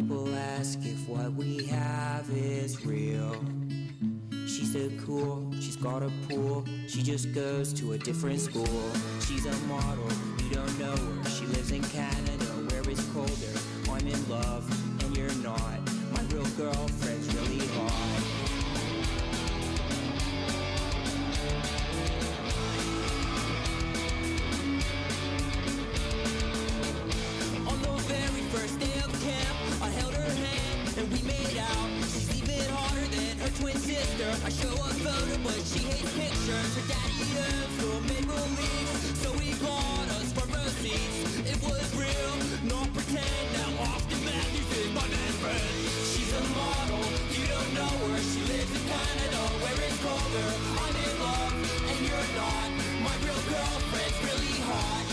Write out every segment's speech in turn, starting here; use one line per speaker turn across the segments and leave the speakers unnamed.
people ask if what we have is real. She's so cool, she's got a pool. She just goes to a different school. She's a model, you don't know her. She lives in Canada, where it's colder. I'm in love, and you're not. My real girlfriend's really hot. On the very first day of camp, I held her hand and we made out. She's even hotter than her twin sister. I show a photo but she hates pictures. Her daddy owns the middle leagues, so he bought us front row seats. It was real, not pretend. Now Austin Matthews is my best friend. She's a model, you don't know her. She lives in Canada where it's colder. I'm in love and you're not. My real girlfriend's really hot.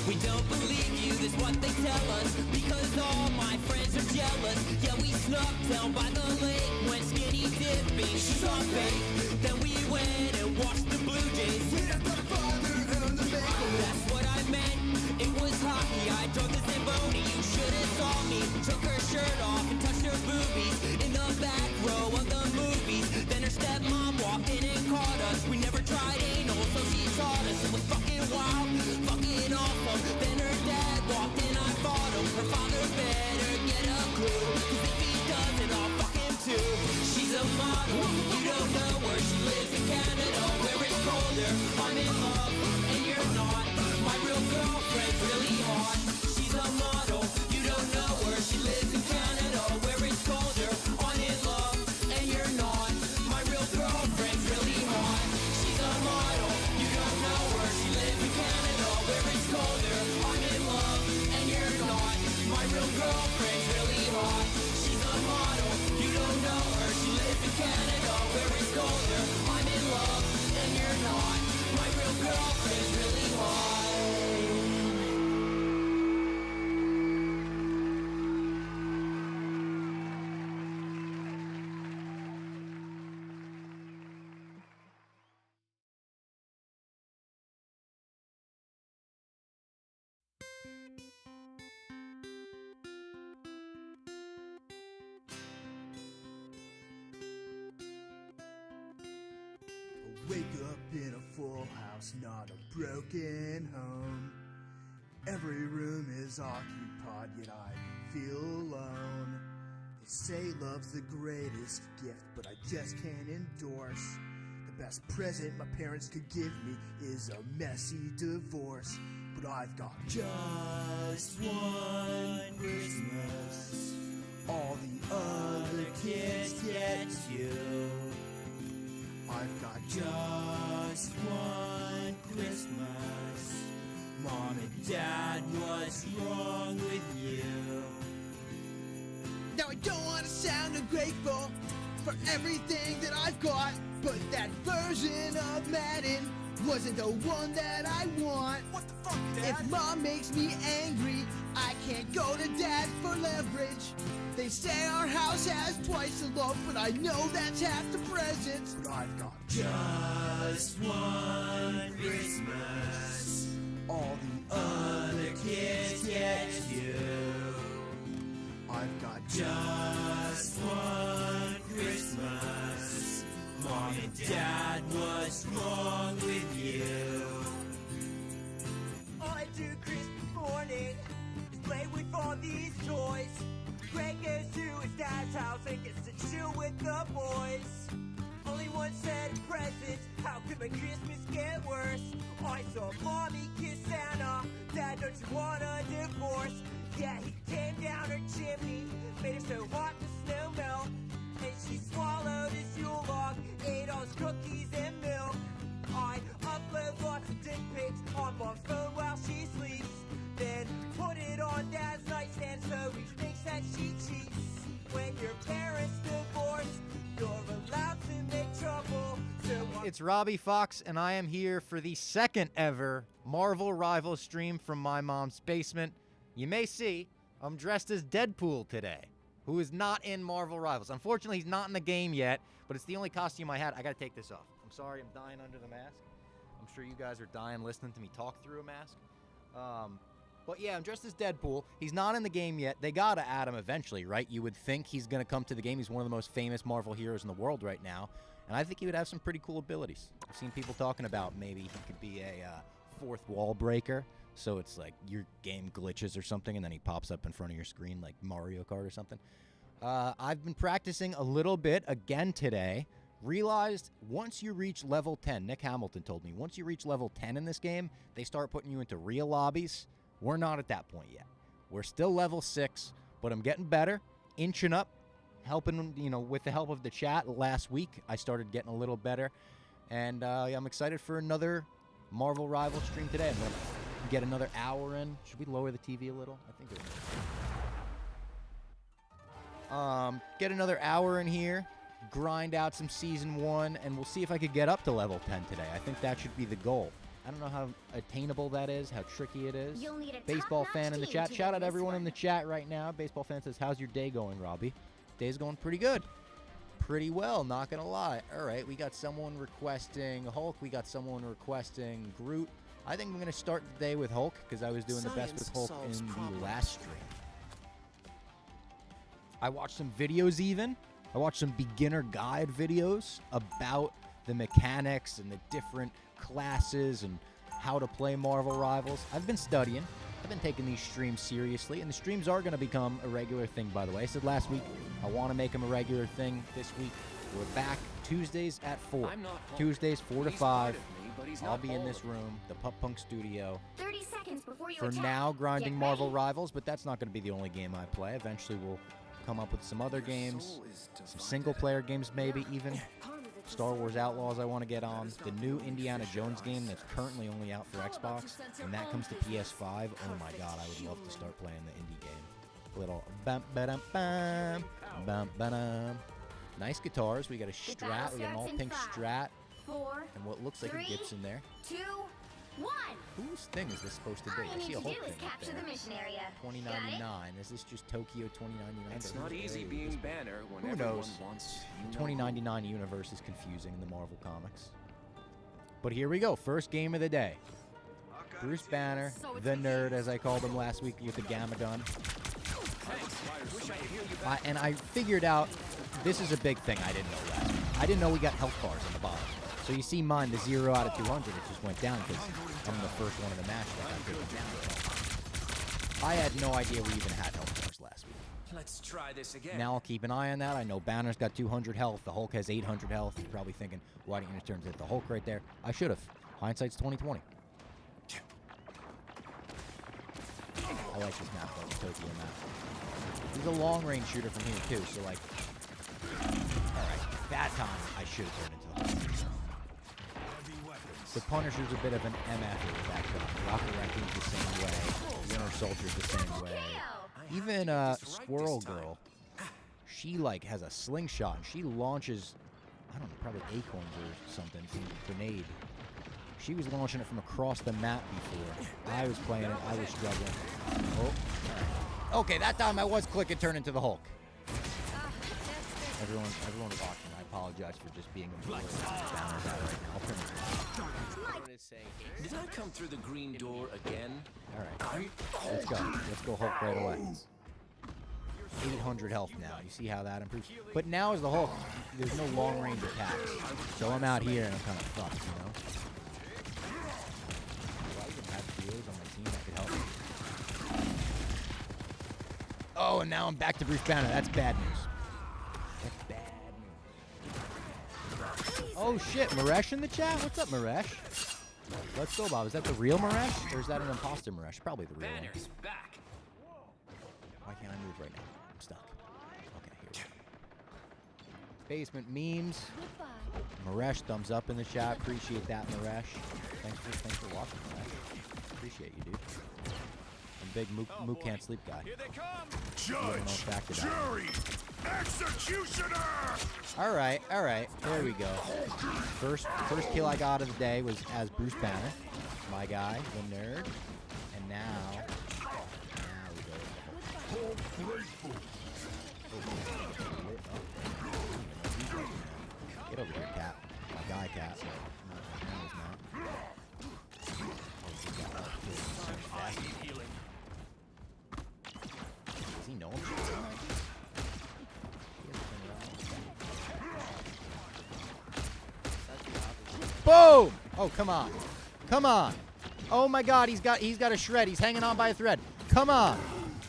We don't believe you, that's what they tell us, because all my friends are jealous. Yeah, we snuck down by the lake, went skinny dipping, she's on fake. Then we went and watched the Blue Jays hit our father and the Maple. That's what I meant, it was hockey. I drove the Zamboni, you should have saw me. Took her shirt off and touched her boobies in the back row of the movies. Then her stepmom walked in and caught us. We never tried anal, so she taught us. It was fucking wild, fucking awful. Then her dad walked in, I fought him. Her father better get a clue, 'cause if he doesn't, I'll fuck him too. She's a model, you don't know her. She lives in Canada where it's colder. I'm in love and you're not. My real girlfriend's really hot. She's a model, you don't know her. She lives in Canada where it's colder. I'm in love and you're not. My real girlfriend's really hot. She's a model, you don't know her. She lives in Canada where it's colder. I'm in love and you're not. My real girlfriend's really hot. She's a model, you don't know her. She lives in Canada where it's colder. I'm in love and you're not. My real girlfriend's really hot.
Wake up in a full house, not a broken home. Every room is occupied, yet I feel alone. They say love's the greatest gift, but I just can't endorse. The best present my parents could give me is a messy divorce. But I've got just one Christmas. All the other kids get two. I've got just one Christmas. Mom and Dad, what's wrong with you? Now I don't want to sound ungrateful for everything that I've got, but that version of Madden wasn't the one that I want.
What the fuck, Dad?
If Mom makes me angry, I can't go to Dad for leverage. They say our house has twice the love, but I know that's half the presents. But I've got just one Christmas. All the other kids get two. I've got just one Christmas. Mom and Dad, what's wrong with you?
All I do Christmas morning is play with all these toys. Greg goes to his dad's house and gets to chill with the boys. Only one set of presents, how could my Christmas get worse? I saw Mommy kiss Santa, Dad, don't you want a divorce? Yeah, he came down her chimney, made her so hot the snow melt. And she swallowed his Yule log, ate all his cookies and milk. I upload lots of dick pics on Mom's phone while she sleeps. Then put it on Dad's nightstand so he thinks that she cheats. When your parents divorce, you're allowed to make trouble. So
It's Robbie Fox, and I am here for the second ever Marvel Rival stream from my mom's basement. You may see I'm dressed as Deadpool today, who is not in Marvel Rivals. Unfortunately, he's not in the game yet, but it's the only costume I had. I gotta take this off. I'm sorry I'm dying under the mask. I'm sure you guys are dying listening to me talk through a mask. But yeah, I'm dressed as Deadpool. He's not in the game yet. They gotta add him eventually, right? You would think he's gonna come to the game. He's one of the most famous Marvel heroes in the world right now. And I think he would have some pretty cool abilities. I've seen people talking about maybe he could be a fourth wall breaker. So it's like your game glitches or something, and then he pops up in front of your screen like Mario Kart or something. I've been practicing a little bit again today. Realized once you reach level 10, Nick Hamilton told me, once you reach level 10 in this game, they start putting you into real lobbies. We're not at that point yet. We're still level 6, but I'm getting better, inching up, helping, with the help of the chat. Last week, I started getting a little better, and I'm excited for another Marvel Rival stream today. I'm going to get another hour in. Should we lower the TV a little? I think it would. Get another hour in here, grind out some Season 1, and we'll see if I could get up to level 10 today. I think that should be the goal. I don't know how attainable that is, how tricky it is.
You'll need a
Baseball
top-notch
fan in the
team
chat.
to
Shout
win
out
this
everyone in
one.
the chat right now. Baseball fan says, how's your day going, Robbie? Day's going pretty good. Pretty well, not going to lie. All right, we got someone requesting Hulk. We got someone requesting Groot. I think I'm going to start the day with Hulk because I was doing the best with Hulk in the last stream. I watched some videos even. I watched some beginner guide videos about the mechanics and the different classes and how to play Marvel Rivals. I've been studying. I've been taking these streams seriously, and the streams are going to become a regular thing, by the way. I said last week I want to make them a regular thing this week. We're back Tuesdays at 4. Tuesdays 4 to 5. I'll be in this room, the Pup Punk studio.
30 seconds before you
For
attack.
now, grinding
Get
Marvel
ready.
Rivals, but that's not going to be the only game I play. Eventually, we'll come up with some other games, some single-player games maybe even. Star Wars Outlaws I want to get on. The new Indiana Jones game that's currently only out for Xbox, and that comes to PS5. Oh my god, I would love to start playing the indie game. Little bum ba-dum bum, bum ba-dum. Nice guitars. We got a Strat. We got an all-pink Strat.
4,
And what looks like a
3,
Gibson there.
2, 1.
Whose thing is this supposed to be?
All you
I see
need
a
to
whole
do
thing
is
up
capture
there.
the mission area.
$20.99.
Got it?
Is this just Tokyo $20.99?
It's not easy being Banner when
Who
everyone
knows?
wants you know
$20.99 universe is confusing in the Marvel comics. But here we go. First game of the day. Bruce Banner, the nerd, as I called him last week with the Gamma Gun. And I figured out this is a big thing I didn't know last week. I didn't know we got health bars on the bottom. So you see mine, the 0 out of 200, it just went down because I'm the first one in the match that got taken down. I had no idea we even had health bars last week.
Let's try this again.
Now I'll keep an eye on that. I know Banner's got 200 health. The Hulk has 800 health. You're probably thinking, why didn't you turn to the Hulk right there? I should have. Hindsight's 20/20. I like this map, though, the Tokyo map. He's a long-range shooter from here, too, so, like... Alright, that time I should have turned into the Hulk. The Punisher's a bit of an MF with that gun. Rocket Raccoon's the same way. Winter Soldier's the same way. Even Squirrel Girl, she like has a slingshot and she launches, I don't know, probably acorns or something, some grenade. She was launching it from across the map before. I was playing it, I was struggling. Oh, okay, that time I was clicking, turn into the Hulk. Everyone watching, I apologize for just being a blank down right now. I'll turn it.
Did I come through the green door again?
All right, let's go. Let's go Hulk right away. 800 health now. You see how that improves? But now as the Hulk, there's no long-range attacks. So I'm out here and I'm kind of fucked, you know? Do I even have healers on my team that could help me? Oh, and now I'm back to Bruce Banner. That's bad news. That's bad news. Oh, shit. Maresh in the chat? What's up, Maresh? Let's go, Bob. Is that the real Maresh? Or is that an imposter Maresh? Probably the real one.
Banner's back.
Why can't I move right now? I'm stuck. Okay, here we go. Basement memes. Maresh, thumbs up in the chat. Appreciate that, Maresh. Thanks for watching, Maresh. Appreciate you, dude. I'm a big Mook can't sleep guy.
Here they come!
Judge,
Jury, executioner!
All right. There we go. First kill I got of the day was as Bruce Banner, my guy, the nerd, and now we go. Get over here, Cap. My high cat, but no, he's not.
I need healing.
Does he know him? Boom! Oh, come on. Come on. Oh my god, he's got a shred. He's hanging on by a thread. Come on.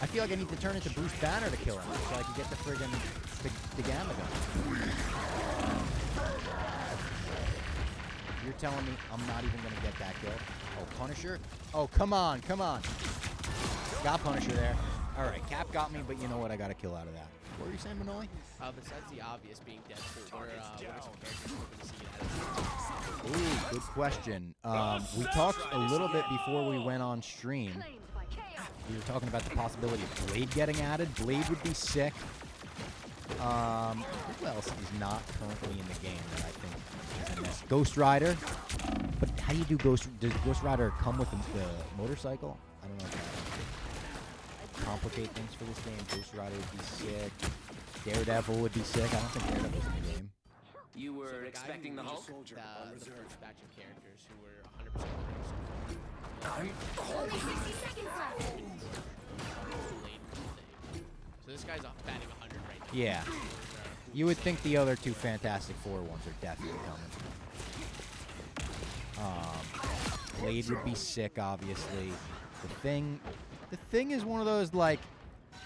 I feel like I need to turn into Bruce Banner to kill him so I can get the friggin' the gamma gun. You're telling me I'm not even gonna get that kill? Oh, Punisher? Oh, come on, come on. Got Punisher there. Alright, Cap got me, but you know what? I got a kill out of that. What were you saying, Manoli?
Besides the obvious being Deadpool, what are some characters we're going to see added?
Ooh, good question. We talked a little bit before we went on stream. We were talking about the possibility of Blade getting added. Blade would be sick. Who else is not currently in the game that I think is in this? Ghost Rider. But how do you do Does Ghost Rider come with the motorcycle? I don't know if that would complicate things for this game. Ghost Rider would be sick. Daredevil would be sick. I don't think Daredevil's in the game.
You were expecting the Hulk?
The first batch of characters who were 100%
Only 60 seconds left.
So this guy's batting 100 right now.
Yeah. You would think the other two Fantastic Four ones are definitely coming. Blade would be sick, obviously. The Thing is one of those, like,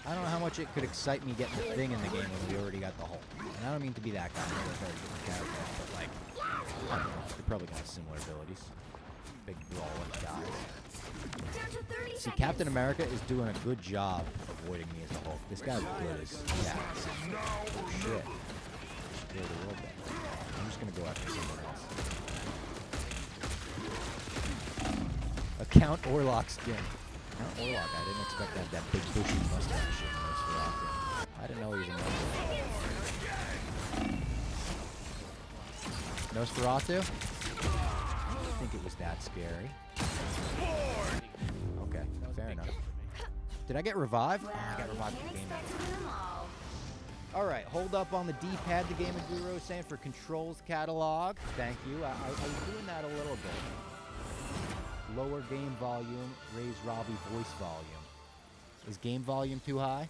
I don't know how much it could excite me getting the Thing in the game when we already got the Hulk. And I don't mean to be that guy. They're very different characters, but, like, I don't know. They're probably going to have similar abilities. Big brawling guys.
Down to 30
See,
seconds.
Captain America is doing a good job avoiding me as the Hulk. This guy's good as yeah. Oh, shit. Scared a little bit. I'm just going to go after someone else. A Count Orlok skin. Count Orlok, I didn't expect to have that big bushy mustache in Nosferatu. I didn't know he was a Nosferatu. Nosferatu? I didn't think it was that scary. Okay, fair enough. Did I get revived? Oh, I got revived in the game. Alright, hold up on the D-pad, the Game of Guru saying for controls catalog. Thank you. I was doing that a little bit. Lower game volume, raise Robbie voice volume. Is game volume too high?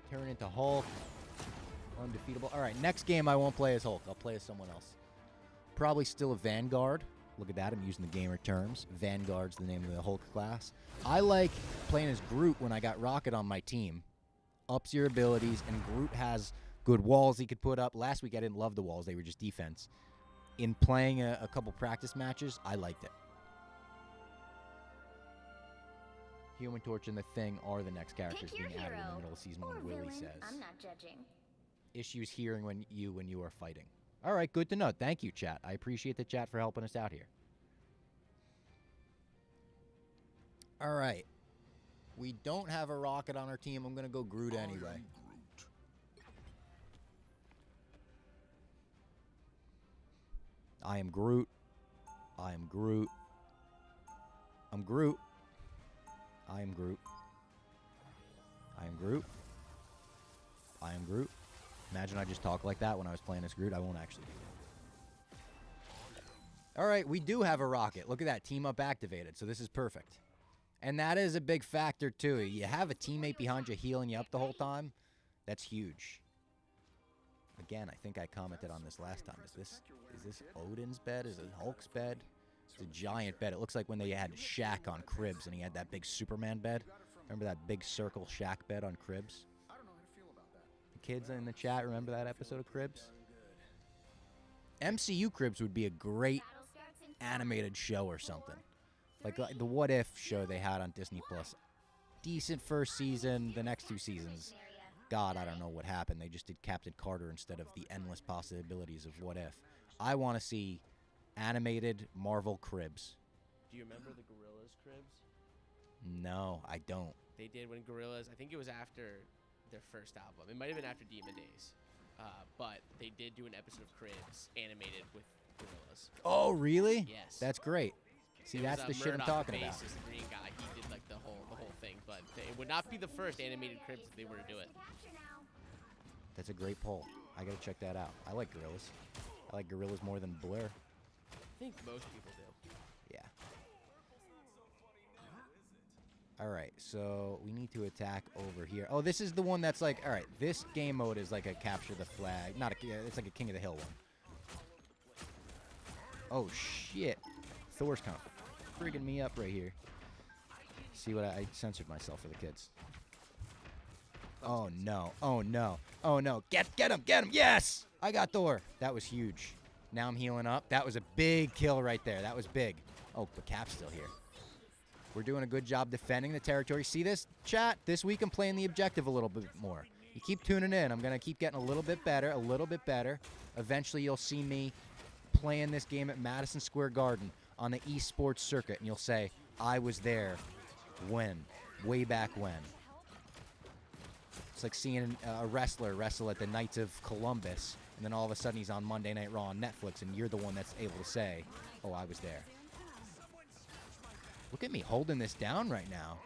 Turn into Hulk. Undefeatable. Alright, next game I won't play as Hulk. I'll play as someone else. Probably still a Vanguard. Look at that, I'm using the gamer terms. Vanguard's the name of the Hulk class. I like playing as Groot when I got Rocket on my team. Ups your abilities, and Groot has good walls he could put up. Last week I didn't love the walls, they were just defense. In playing a couple practice matches, I liked it. Human Torch and the Thing are the next characters being added in the middle of season 1, Willie says.
I'm not judging.
Issues hearing when you are fighting. All right, good to know. Thank you, chat. I appreciate the chat for helping us out here. All right. We don't have a Rocket on our team. I'm going to go Groot anyway. I am Groot. I am Groot. I'm Groot. I am Groot. I am Groot. I am Groot. Imagine I just talk like that when I was playing as Groot. I won't actually do that. All right, we do have a Rocket. Look at that. Team up activated. So this is perfect. And that is a big factor, too. You have a teammate behind you healing you up the whole time. That's huge. Again, I think I commented on this last time. Is this Odin's bed? Is it Hulk's bed? It's a giant bed. It looks like when they had Shaq on Cribs and he had that big Superman bed. Remember that big circle Shaq bed on Cribs? The kids in the chat remember that episode of Cribs? MCU Cribs would be a great animated show or something. Like the What If show they had on Disney Plus. Decent first season. The next 2 seasons, God, I don't know what happened. They just did Captain Carter instead of the endless possibilities of What If. I want to see animated Marvel Cribs.
Do you remember the Gorillaz Cribs?
No, I don't.
They did when Gorillaz, I think it was after their first album. It might have been after Demon Days. But they did do an episode of Cribs animated with Gorillaz.
Oh, really?
Yes.
That's great. See, that's the shit I'm talking about.
The green guy, he did like the whole thing, but it would not be the first animated Cribs if they were to do it.
That's a great poll. I gotta check that out. I like gorillas. I like gorillas more than Blur.
I think most people do.
Yeah. All right, so we need to attack over here. Oh, this is the one that's like, all right, this game mode is like a capture the flag. Not a, it's like a King of the Hill one. Oh, shit. Thor's kind of friggin' me up right here. See what I censored myself for the kids. Oh, no. Oh, no. Oh, no. Get him. Get him. Yes! I got Thor. That was huge. Now I'm healing up. That was a big kill right there. That was big. Oh, but Cap's still here. We're doing a good job defending the territory. See this, chat? This week I'm playing the objective a little bit more. You keep tuning in. I'm going to keep getting a little bit better, a little bit better. Eventually you'll see me playing this game at Madison Square Garden on the esports circuit, and you'll say, I was there when? Way back when. It's like seeing a wrestler wrestle at the Knights of Columbus, and then all of a sudden he's on Monday Night Raw on Netflix, and you're the one that's able to say, oh, I was there. Look at me holding this down right now.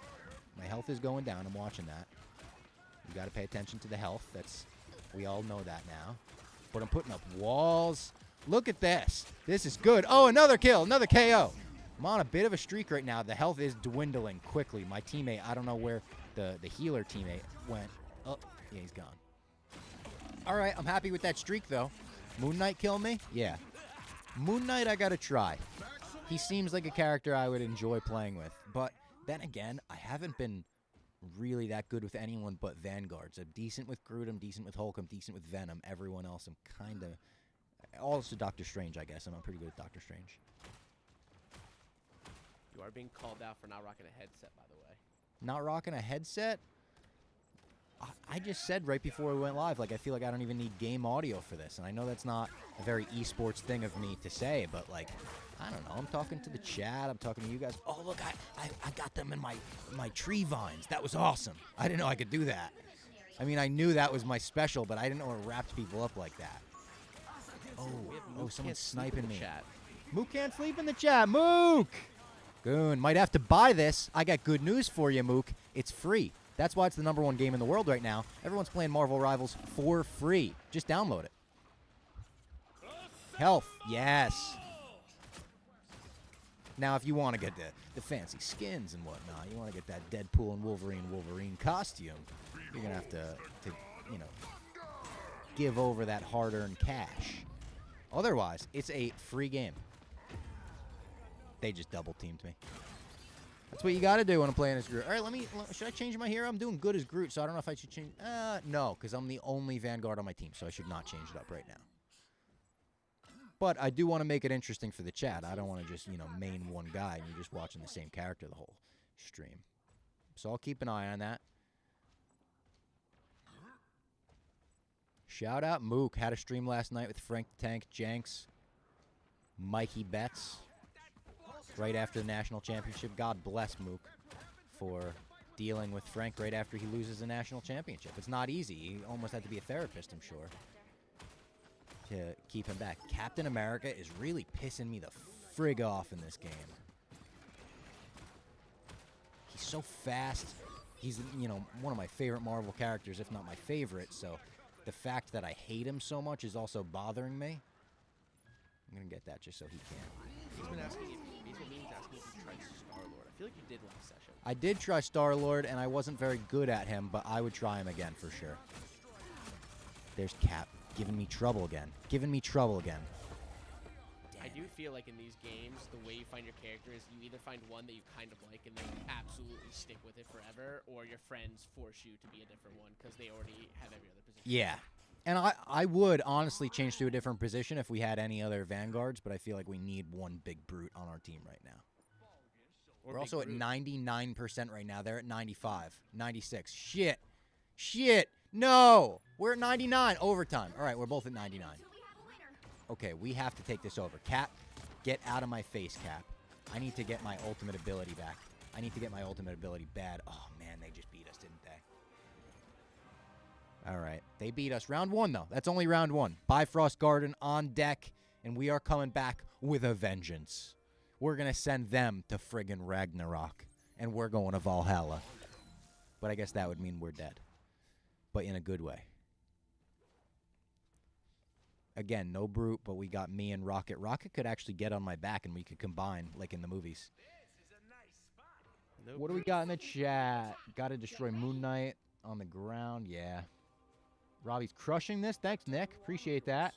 My health is going down. I'm watching that. You got to pay attention to the health. We all know that now. But I'm putting up walls. Look at this. This is good. Oh, another kill, another KO. I'm on a bit of a streak right now. The health is dwindling quickly. My teammate, I don't know where the healer teammate went. Oh, yeah, he's gone. All right, I'm happy with that streak, though. Moon Knight kill me? Yeah. Moon Knight, I got to try. He seems like a character I would enjoy playing with. But then again, I haven't been really that good with anyone but Vanguards. I'm decent with Groot. I'm decent with Hulk. I'm decent with Venom. Everyone else, I'm kind of... Also Doctor Strange, I guess. I'm pretty good with Doctor Strange.
You are being called out for not rocking a headset, by the way.
Not rocking a headset? I just said right before we went live, like, I feel like I don't even need game audio for this. And I know that's not a very esports thing of me to say, but, like, I don't know. I'm talking to the chat. I'm talking to you guys. Oh, look, I got them in my tree vines. That was awesome. I didn't know I could do that. I mean, I knew that was my special, but I didn't know it wrapped people up like that. Oh, someone's sniping me.
Chat.
Mook can't sleep in the chat. Mook! Goon, might have to buy this. I got good news for you, Mook. It's free. That's why it's the #1 game in the world right now. Everyone's playing Marvel Rivals for free. Just download it. Health, yes. Now, if you want to get the fancy skins and whatnot, you want to get that Deadpool and Wolverine costume, you're going to have to, you know, give over that hard-earned cash. Otherwise, it's a free game. They just double-teamed me. That's what you got to do when I'm playing as Groot. All right, should I change my hero? I'm doing good as Groot, so I don't know if I should change. No, because I'm the only Vanguard on my team, so I should not change it up right now. But I do want to make it interesting for the chat. I don't want to just, you know, main one guy and you're just watching the same character the whole stream. So I'll keep an eye on that. Shout out Mook. Had a stream last night with Frank the Tank, Jenks, Mikey Betts. Right after the national championship. God bless Mook for dealing with Frank right after he loses a national championship. It's not easy. He almost had to be a therapist, I'm sure, to keep him back. Captain America is really pissing me the frig off in this game. He's so fast. He's, you know, one of my favorite Marvel characters, if not my favorite, so the fact that I hate him so much is also bothering me. I'm going to get that just so he can.
He's been asking if you tried Star-Lord. I feel like you did last session.
I did try Star-Lord, and I wasn't very good at him, but I would try him again for sure. There's Cap giving me trouble again. Giving me trouble again.
I do feel like in these games, the way you find your character is you either find one that you kind of like and then absolutely stick with it forever, or your friends force you to be a different one because they already have every other position.
Yeah. And I would honestly change to a different position if we had any other Vanguards, but I feel like we need one big brute on our team right now. We're also at 99% right now. They're at 95, 96. Shit. Shit. No. We're at 99. Overtime. All right, we're both at 99. Okay, we have to take this over. Cap, get out of my face, Cap. I need to get my ultimate ability back. I need to get my ultimate ability bad. Oh, man, they just beat us, didn't they? All right. They beat us. Round 1, though. That's only round 1. Bifrost Garden on deck, and we are coming back with a vengeance. We're going to send them to friggin' Ragnarok, and we're going to Valhalla. But I guess that would mean we're dead. But in a good way. again, no Brute, but we got me and Rocket. Rocket could actually get on my back, and we could combine, like in the movies.
Nope.
What do we got in the chat? Got to destroy Moon Knight on the ground. Yeah. Robbie's crushing this. Thanks, Nick. Appreciate that.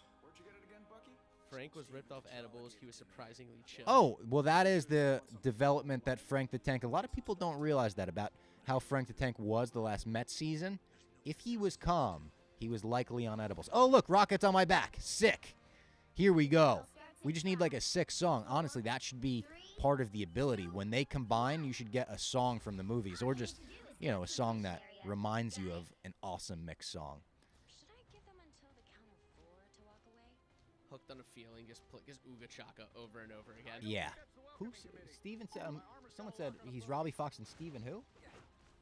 Frank was ripped off edibles. He was surprisingly chill.
Oh, well, that is the development that Frank the Tank. A lot of people don't realize that about how Frank the Tank was the last Mets season. If he was calm, he was likely on edibles. Oh, look, Rocket's on my back. Sick. Here we go. We just need like a sick song. Honestly, that should be part of the ability. When they combine, you should get a song from the movies or just, you know, a song that reminds you of an awesome mix song.
Should I give them until the count of 4 to walk away?
Hooked on a feeling, just Ooga Chaka over and over again.
Yeah. Steven said, someone said he's Robbie Fox and Steven who?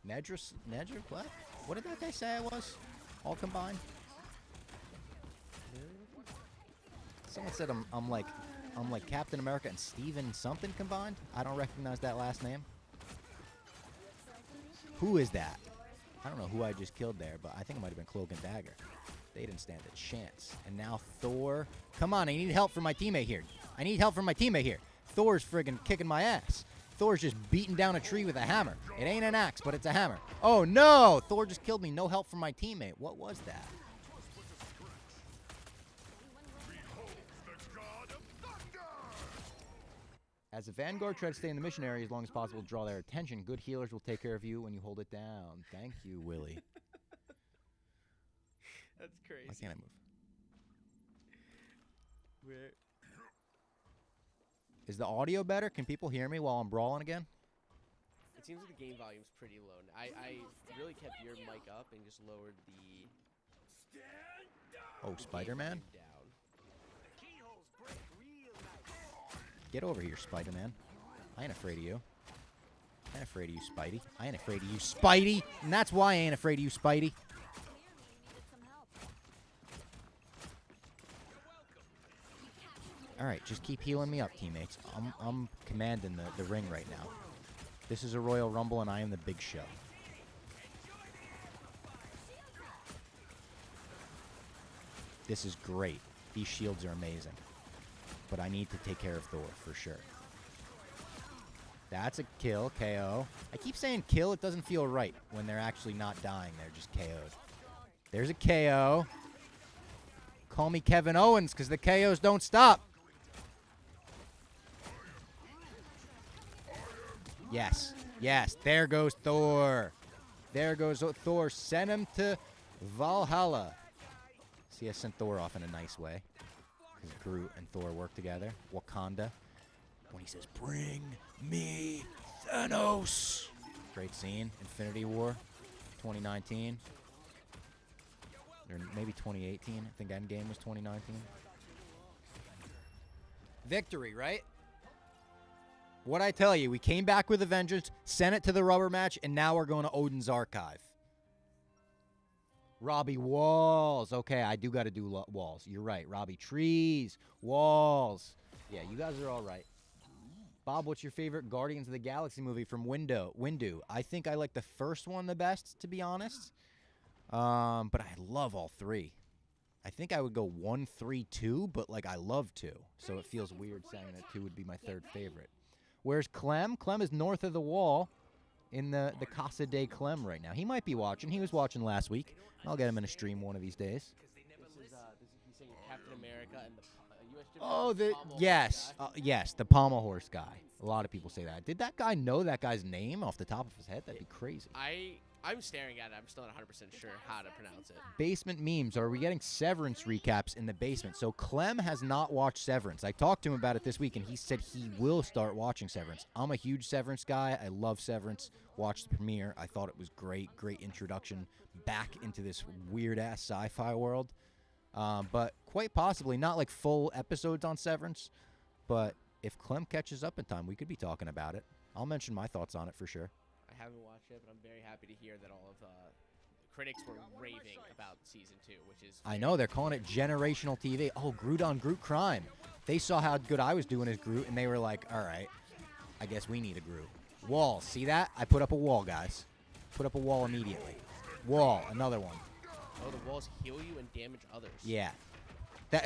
Nedra, what? What did that guy say I was? All combined? Someone said I'm like Captain America and Steven something combined? I don't recognize that last name. Who is that? I don't know who I just killed there, but I think it might have been Cloak and Dagger. They didn't stand a chance. And now Thor. Come on, I need help from my teammate here. I need help from my teammate here. Thor's friggin' kicking my ass. Thor's just beating down a tree with a hammer. It ain't an axe, but it's a hammer. Oh, no! Thor just killed me. No help from my teammate. What was that? As a Vanguard, try to stay in the mission area as long as possible to draw their attention. Good healers will take care of you when you hold it down. Thank you, Willie.
That's crazy.
Why can't I move?
Where?
Is the audio better? Can people hear me while I'm brawling again?
It seems like the game volume's pretty low. I really kept your mic up and just lowered the
Oh, Spider-Man?
down.
Get over here, Spider-Man. I ain't afraid of you. I ain't afraid of you, Spidey. I ain't afraid of you, Spidey! And that's why I ain't afraid of you, Spidey. Alright, just keep healing me up, teammates. I'm commanding the ring right now. This is a Royal Rumble, and I am the big show. This is great. These shields are amazing. But I need to take care of Thor, for sure. That's a kill, KO. I keep saying kill, it doesn't feel right when they're actually not dying. They're just KO'd. There's a KO. Call me Kevin Owens, because the KOs don't stop. Yes. Yes. There goes Thor. There goes Thor. Send him to Valhalla. See, I sent Thor off in a nice way. Because Groot and Thor work together. Wakanda. When he says, "Bring me Thanos." Great scene. Infinity War. 2019. Or maybe 2018. I think Endgame was 2019. Victory, right? What'd I tell you? We came back with a vengeance, sent it to the rubber match, and now we're going to Odin's Archive. Robbie Walls. Okay, I do got to do walls. You're right. Robbie Trees. Walls. Yeah, you guys are all right. Bob, what's your favorite Guardians of the Galaxy movie from Windu? I think I like the first one the best, to be honest. But I love all three. I think I would go 1, 3, 2, but like I love 2. So it feels weird saying that 2 would be my third favorite. Where's Clem? Clem is north of the wall in the Casa de Clem right now. He might be watching. He was watching last week. I'll get him in a stream one of these days.
This is he's saying Captain America and the U.S.
Oh,
Pommel
yes.
guy.
Yes, the pommel horse guy. A lot of people say that. Did that guy know that guy's name off the top of his head? That'd be crazy.
I'm staring at it. I'm still not 100% sure how to pronounce it.
Basement memes. Are we getting Severance recaps in the basement? So Clem has not watched Severance. I talked to him about it this week, and he said he will start watching Severance. I'm a huge Severance guy. I love Severance. Watched the premiere. I thought it was great. Great introduction back into this weird-ass sci-fi world. But quite possibly not like full episodes on Severance. But if Clem catches up in time, we could be talking about it. I'll mention my thoughts on it for sure.
I haven't watched it, but I'm very happy to hear that all of the critics were raving about season 2, which is...
I know, they're calling it generational TV. Oh, Groot on Groot crime. They saw how good I was doing as Groot, and they were like, all right, I guess we need a Groot. Wall, see that? I put up a wall, guys. Put up a wall immediately. Wall, another one.
Oh, the walls heal you and damage others.
Yeah.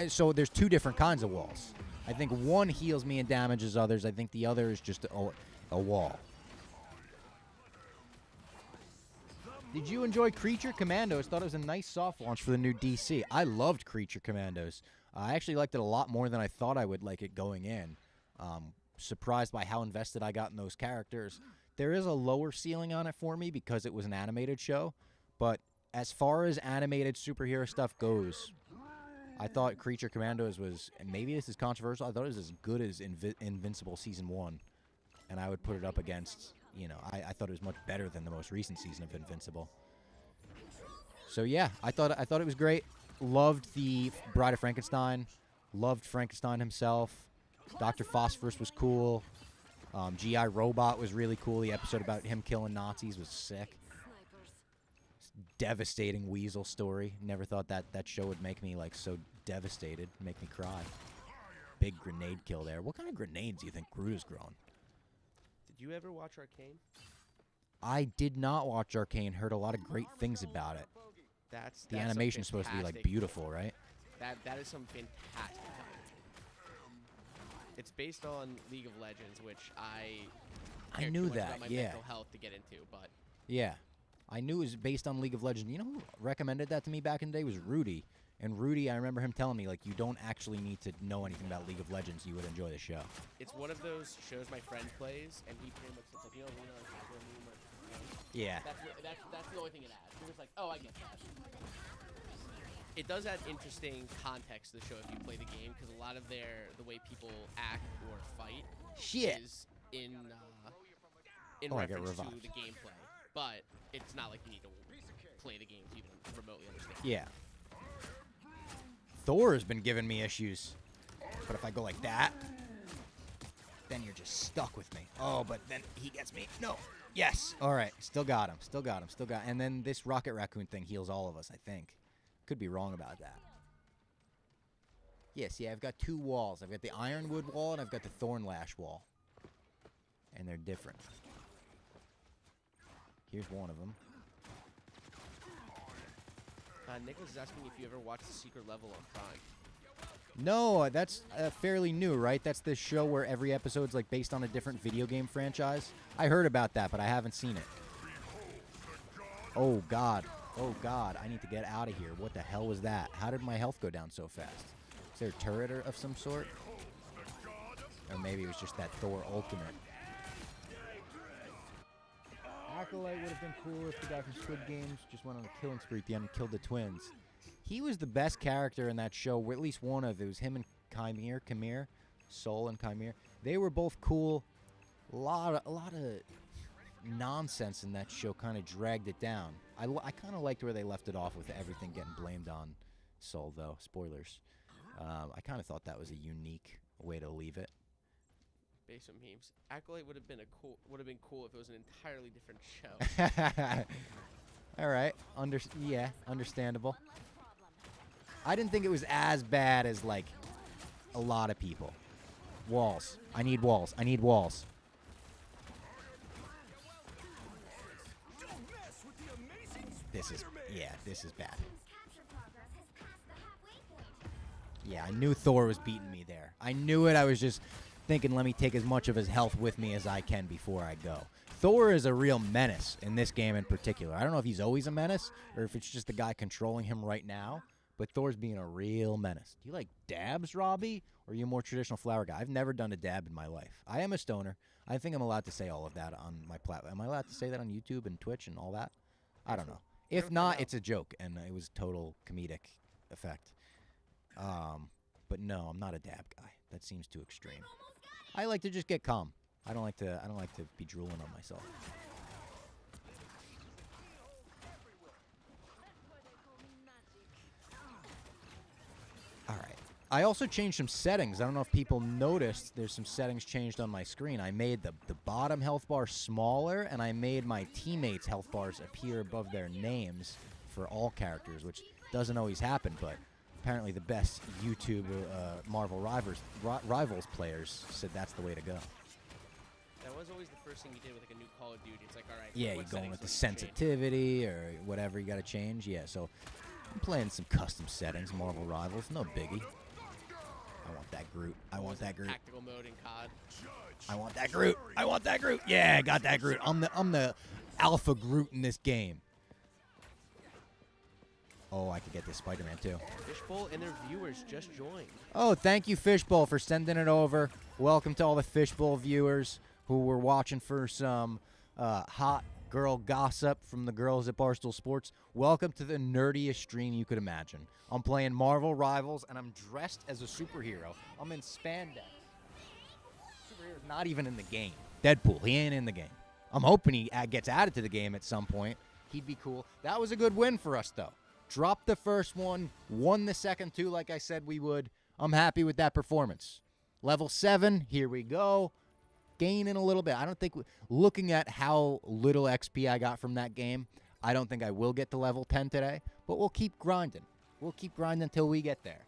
So there's two different kinds of walls. I think one heals me and damages others. I think the other is just a wall. Did you enjoy Creature Commandos? Thought it was a nice soft launch for the new DC. I loved Creature Commandos. I actually liked it a lot more than I thought I would like it going in. Surprised by how invested I got in those characters. There is a lower ceiling on it for me because it was an animated show. But as far as animated superhero stuff goes, I thought Creature Commandos was, and maybe this is controversial, I thought it was as good as Invincible Season 1. And I would put it up against, you know, I thought it was much better than the most recent season of Invincible. So yeah, I thought it was great. Loved the Bride of Frankenstein. Loved Frankenstein himself. Dr. Phosphorus was cool. G.I. Robot was really cool. The episode about him killing Nazis was sick. Devastating Weasel story. Never thought that show would make me like so devastated, make me cry. Big grenade kill there. What kind of grenades do you think Groot has grown?
Did you ever watch Arcane?
I did not watch Arcane. Heard a lot of great things about it.
That's
The animation is supposed to be like beautiful, right?
That is some fantastic. It's based on League of Legends, which I
knew
too much
that.
About my
Yeah.
mental health to get into, but
Yeah. I knew it was based on League of Legends. You know who recommended that to me back in the day was Rudy. And Rudy, I remember him telling me, like, you don't actually need to know anything about League of Legends. You would enjoy the show.
it's one of those shows my friend plays, and he pretty much says, like, you know, Leonardo DiCaprio meme,
Yeah.
That's the only thing it adds. You're just like, oh, I get that. It does add interesting context to the show if you play the game, because a lot of the way people act or fight
Shit.
is in
Oh, I got
reference to
revived.
the gameplay. But it's not like you need to play the game to even remotely understand.
Yeah. Thor has been giving me issues. But if I go like that, then you're just stuck with me. Oh, but then he gets me. No. Yes. All right. Still got him. Still got him. Still got him. And then this Rocket Raccoon thing heals all of us, I think. Could be wrong about that. Yes, yeah, I've got two walls. I've got the Ironwood wall and I've got the Thornlash wall. And they're different. Here's one of them.
Nicholas is asking if you ever watched The Secret Level on Prime.
No, that's fairly new, right? That's the show where every episode's like based on a different video game franchise. I heard about that, but I haven't seen it. Oh, God. Oh, God. I need to get out of here. What the hell was that? How did my health go down so fast? Is there a turret of some sort? Or maybe it was just that Thor Ultimate. Acolyte would have been cool if the guy from Squid Games just went on a killing spree at the end and killed the twins. He was the best character in that show, or at least one of. It was him and Chimere, Soul and Chimere. They were both cool. A lot of nonsense in that show kind of dragged it down. I kind of liked where they left it off with everything getting blamed on Soul, though. Spoilers. I kind of thought that was a unique way to leave it.
Based on memes, Acolyte would have been cool if it was an entirely different show.
All right. Yeah, understandable. I didn't think it was as bad as, like, a lot of people. Walls. I need walls. I need walls. This is bad. Yeah, I knew Thor was beating me there. I knew it. I was just thinking, let me take as much of his health with me as I can before I go. Thor is a real menace in this game in particular. I don't know if he's always a menace or if it's just the guy controlling him right now, but Thor's being a real menace. Do you like dabs, Robbie, or are you a more traditional flower guy? I've never done a dab in my life. I am a stoner. I think I'm allowed to say all of that on my platform. Am I allowed to say that on YouTube and Twitch and all that? I don't know. If not, it's a joke, and it was total comedic effect. But no, I'm not a dab guy. That seems too extreme. I like to just get calm. I don't like to be drooling on myself. All right. I also changed some settings. I don't know if people noticed. There's some settings changed on my screen. I made the bottom health bar smaller, and I made my teammates' health bars appear above their names for all characters, which doesn't always happen, but apparently the best YouTube Marvel Rivals players said that's the way to go.
That was always the first thing you did with like a new Call of Duty. It's like, all right.
Yeah,
what
you're going with the
settings do we need to change?
sensitivity or whatever you got to change. Yeah, so I'm playing some custom settings, Marvel Rivals, no biggie. I want that Groot. I want that Groot.
Tactical mode in COD.
I want that Groot. I want that Groot. Yeah, I got that Groot. I'm the alpha Groot in this game. Oh, I could get this Spider-Man too.
Fishbowl and their viewers just joined.
Oh, thank you, Fishbowl, for sending it over. Welcome to all the Fishbowl viewers who were watching for some hot girl gossip from the girls at Barstool Sports. Welcome to the nerdiest stream you could imagine. I'm playing Marvel Rivals, and I'm dressed as a superhero. I'm in spandex. Superhero's not even in the game. Deadpool, he ain't in the game. I'm hoping he gets added to the game at some point. He'd be cool. That was a good win for us, though. Dropped the first one, won the second two like I said we would. I'm happy with that performance. Level 7, here we go. Gaining a little bit. I don't think, looking at how little XP I got from that game, I don't think I will get to level 10 today, but we'll keep grinding. We'll keep grinding until we get there.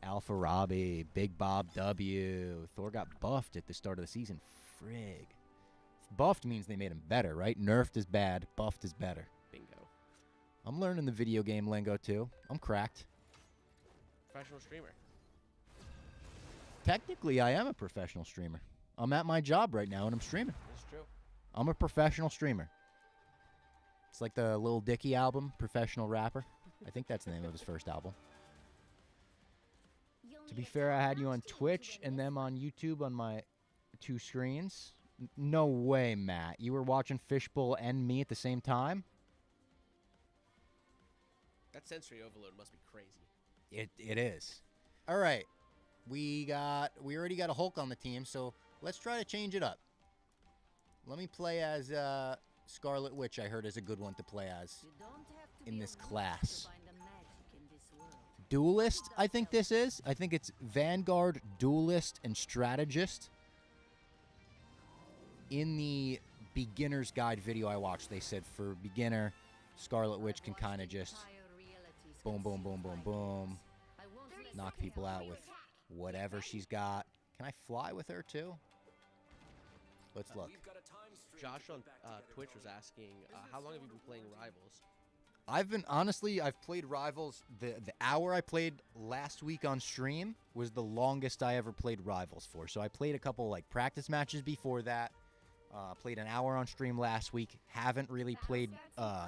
Alpha Robbie, Big Bob W. Thor got buffed at the start of the season. Frig. Buffed means they made him better, right? Nerfed is bad, buffed is better.
Bingo.
I'm learning the video game lingo, too. I'm cracked.
Professional streamer.
Technically, I am a professional streamer. I'm at my job right now, and I'm streaming.
That's true.
I'm a professional streamer. It's like the Lil Dicky album, Professional Rapper. I think that's the name of his first album. To be fair, I had you on Twitch and them on YouTube on my 2 screens. No way, Matt. You were watching Fishbowl and me at the same time?
That sensory overload must be crazy.
It is. All right. We already got a Hulk on the team, so let's try to change it up. Let me play as Scarlet Witch. I heard is a good one to play as in this class. Duelist, I think this is. I think it's Vanguard, Duelist, and Strategist. In the beginner's guide video I watched, they said for beginner, Scarlet Witch can kind of just boom, boom, boom, boom, boom, knock people out with whatever she's got. Can I fly with her too? Let's look.
Josh on Twitch was asking, how long have you been playing Rivals?
I've played Rivals. The hour I played last week on stream was the longest I ever played Rivals for. So I played a couple like practice matches before that. Played an hour on stream last week. Haven't really played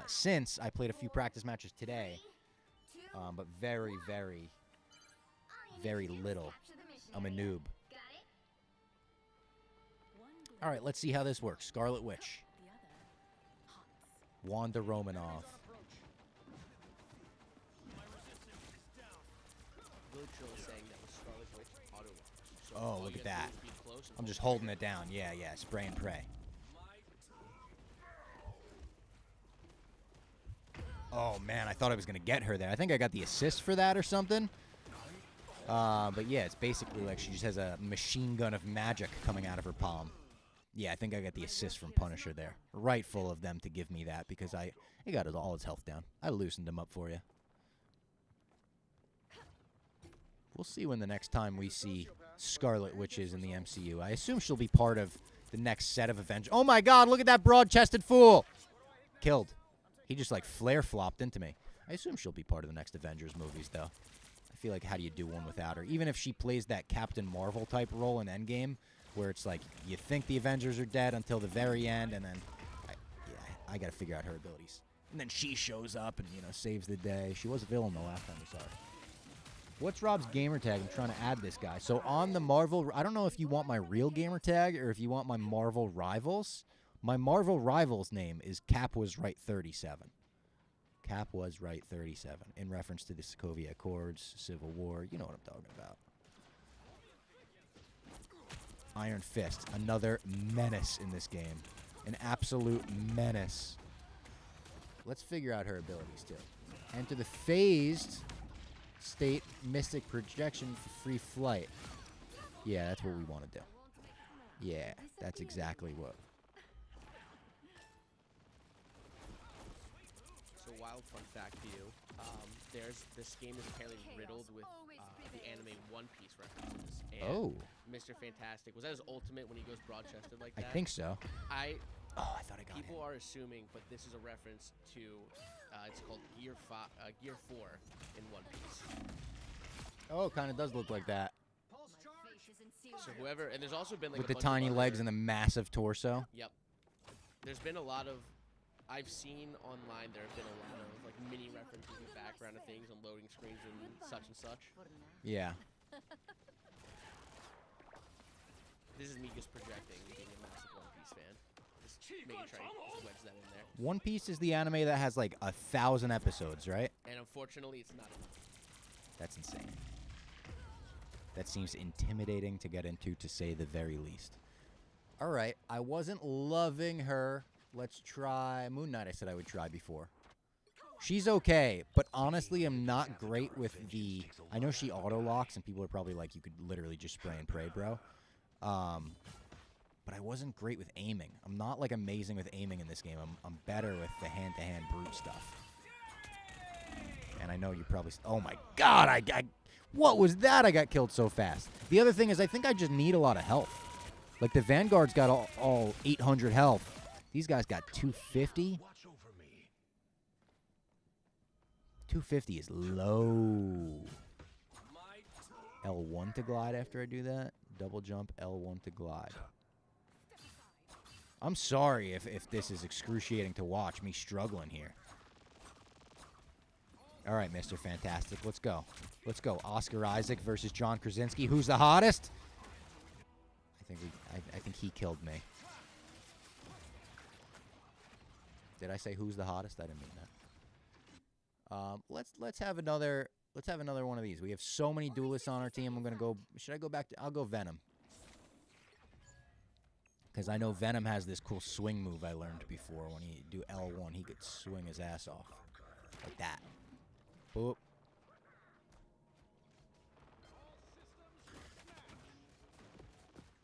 since. I played a few practice matches today. But very, very, very little. I'm a noob. All right, let's see how this works. Scarlet Witch. Wanda Romanoff.
Really chill saying that was Scarlet Witch auto launch. So
Oh,
all
look
you
at
gotta
that.
do is be close and
I'm just
hold
holding it down. Yeah, spray and pray. Oh, man, I thought I was going to get her there. I think I got the assist for that or something. But, yeah, it's basically like she just has a machine gun of magic coming out of her palm. Yeah, I think I got the assist from Punisher there. Rightful of them to give me that because he got all his health down. I loosened him up for you. We'll see when the next time we see Scarlet Witches in the MCU. I assume she'll be part of the next set of Avengers. Oh, my God, look at that broad-chested fool. Killed. He just, like, flare-flopped into me. I assume she'll be part of the next Avengers movies, though. I feel like, how do you do one without her? Even if she plays that Captain Marvel-type role in Endgame, where it's like, you think the Avengers are dead until the very end, and then, I got to figure out her abilities. And then she shows up and, saves the day. She was a villain the last time we saw her. What's Rob's gamer tag? I'm trying to add this guy. So on the Marvel, I don't know if you want my real gamer tag or if you want my Marvel Rivals. My Marvel Rivals name is Cap Was Right 37. Cap Was Right 37, in reference to the Sokovia Accords, Civil War. You know what I'm talking about. Iron Fist, another menace in this game. An absolute menace. Let's figure out her abilities, too. Enter the phased state mystic projection for free flight. Yeah, that's what we want to do. Yeah, that's exactly what.
So wild fun fact to you, this game is apparently riddled with the anime One Piece references. And Mr. Fantastic, was that his ultimate when he goes broad-chested like that?
I think so.
I
thought I got
People
him.
are assuming, but this is a reference to It's called Gear 4 in One Piece.
Oh, it kind of does look like that.
So whoever, and there's also been like
With
a
the
bunch of
tiny legs
other-
and the massive torso.
Yep. There's been a lot of, I've seen online there have been a lot of like mini references in the background of things and loading screens and such and such.
Yeah.
This is me just projecting being a massive One Piece fan. Just making sure I just wedge that in there.
One Piece is the anime that has like 1,000 episodes, right?
And unfortunately, it's not enough.
That's insane. That seems intimidating to get into, to say the very least. All right, I wasn't loving her. Let's try Moon Knight. I said I would try before. She's okay, but honestly, I'm not great with the... I know she auto-locks, and people are probably like, you could literally just spray and pray, bro. But I wasn't great with aiming. I'm not, like, amazing with aiming in this game. I'm better with the hand-to-hand brute stuff. And I know you probably... Oh, my God! I what was that? I got killed so fast. The other thing is I think I just need a lot of health. Like, the Vanguard's got all 800 health. These guys got 250. 250 is low. L1 to glide after I do that. Double jump, L1 to glide. I'm sorry if this is excruciating to watch, me struggling here. All right, Mr. Fantastic, let's go. Let's go. Oscar Isaac versus John Krasinski. Who's the hottest? I think he killed me. Did I say who's the hottest? I didn't mean that. Let's have another one of these. We have so many duelists on our team. I'm gonna go. Should I go back to? I'll go Venom. Because I know Venom has this cool swing move I learned before. When he do L1, he could swing his ass off like that. Boop.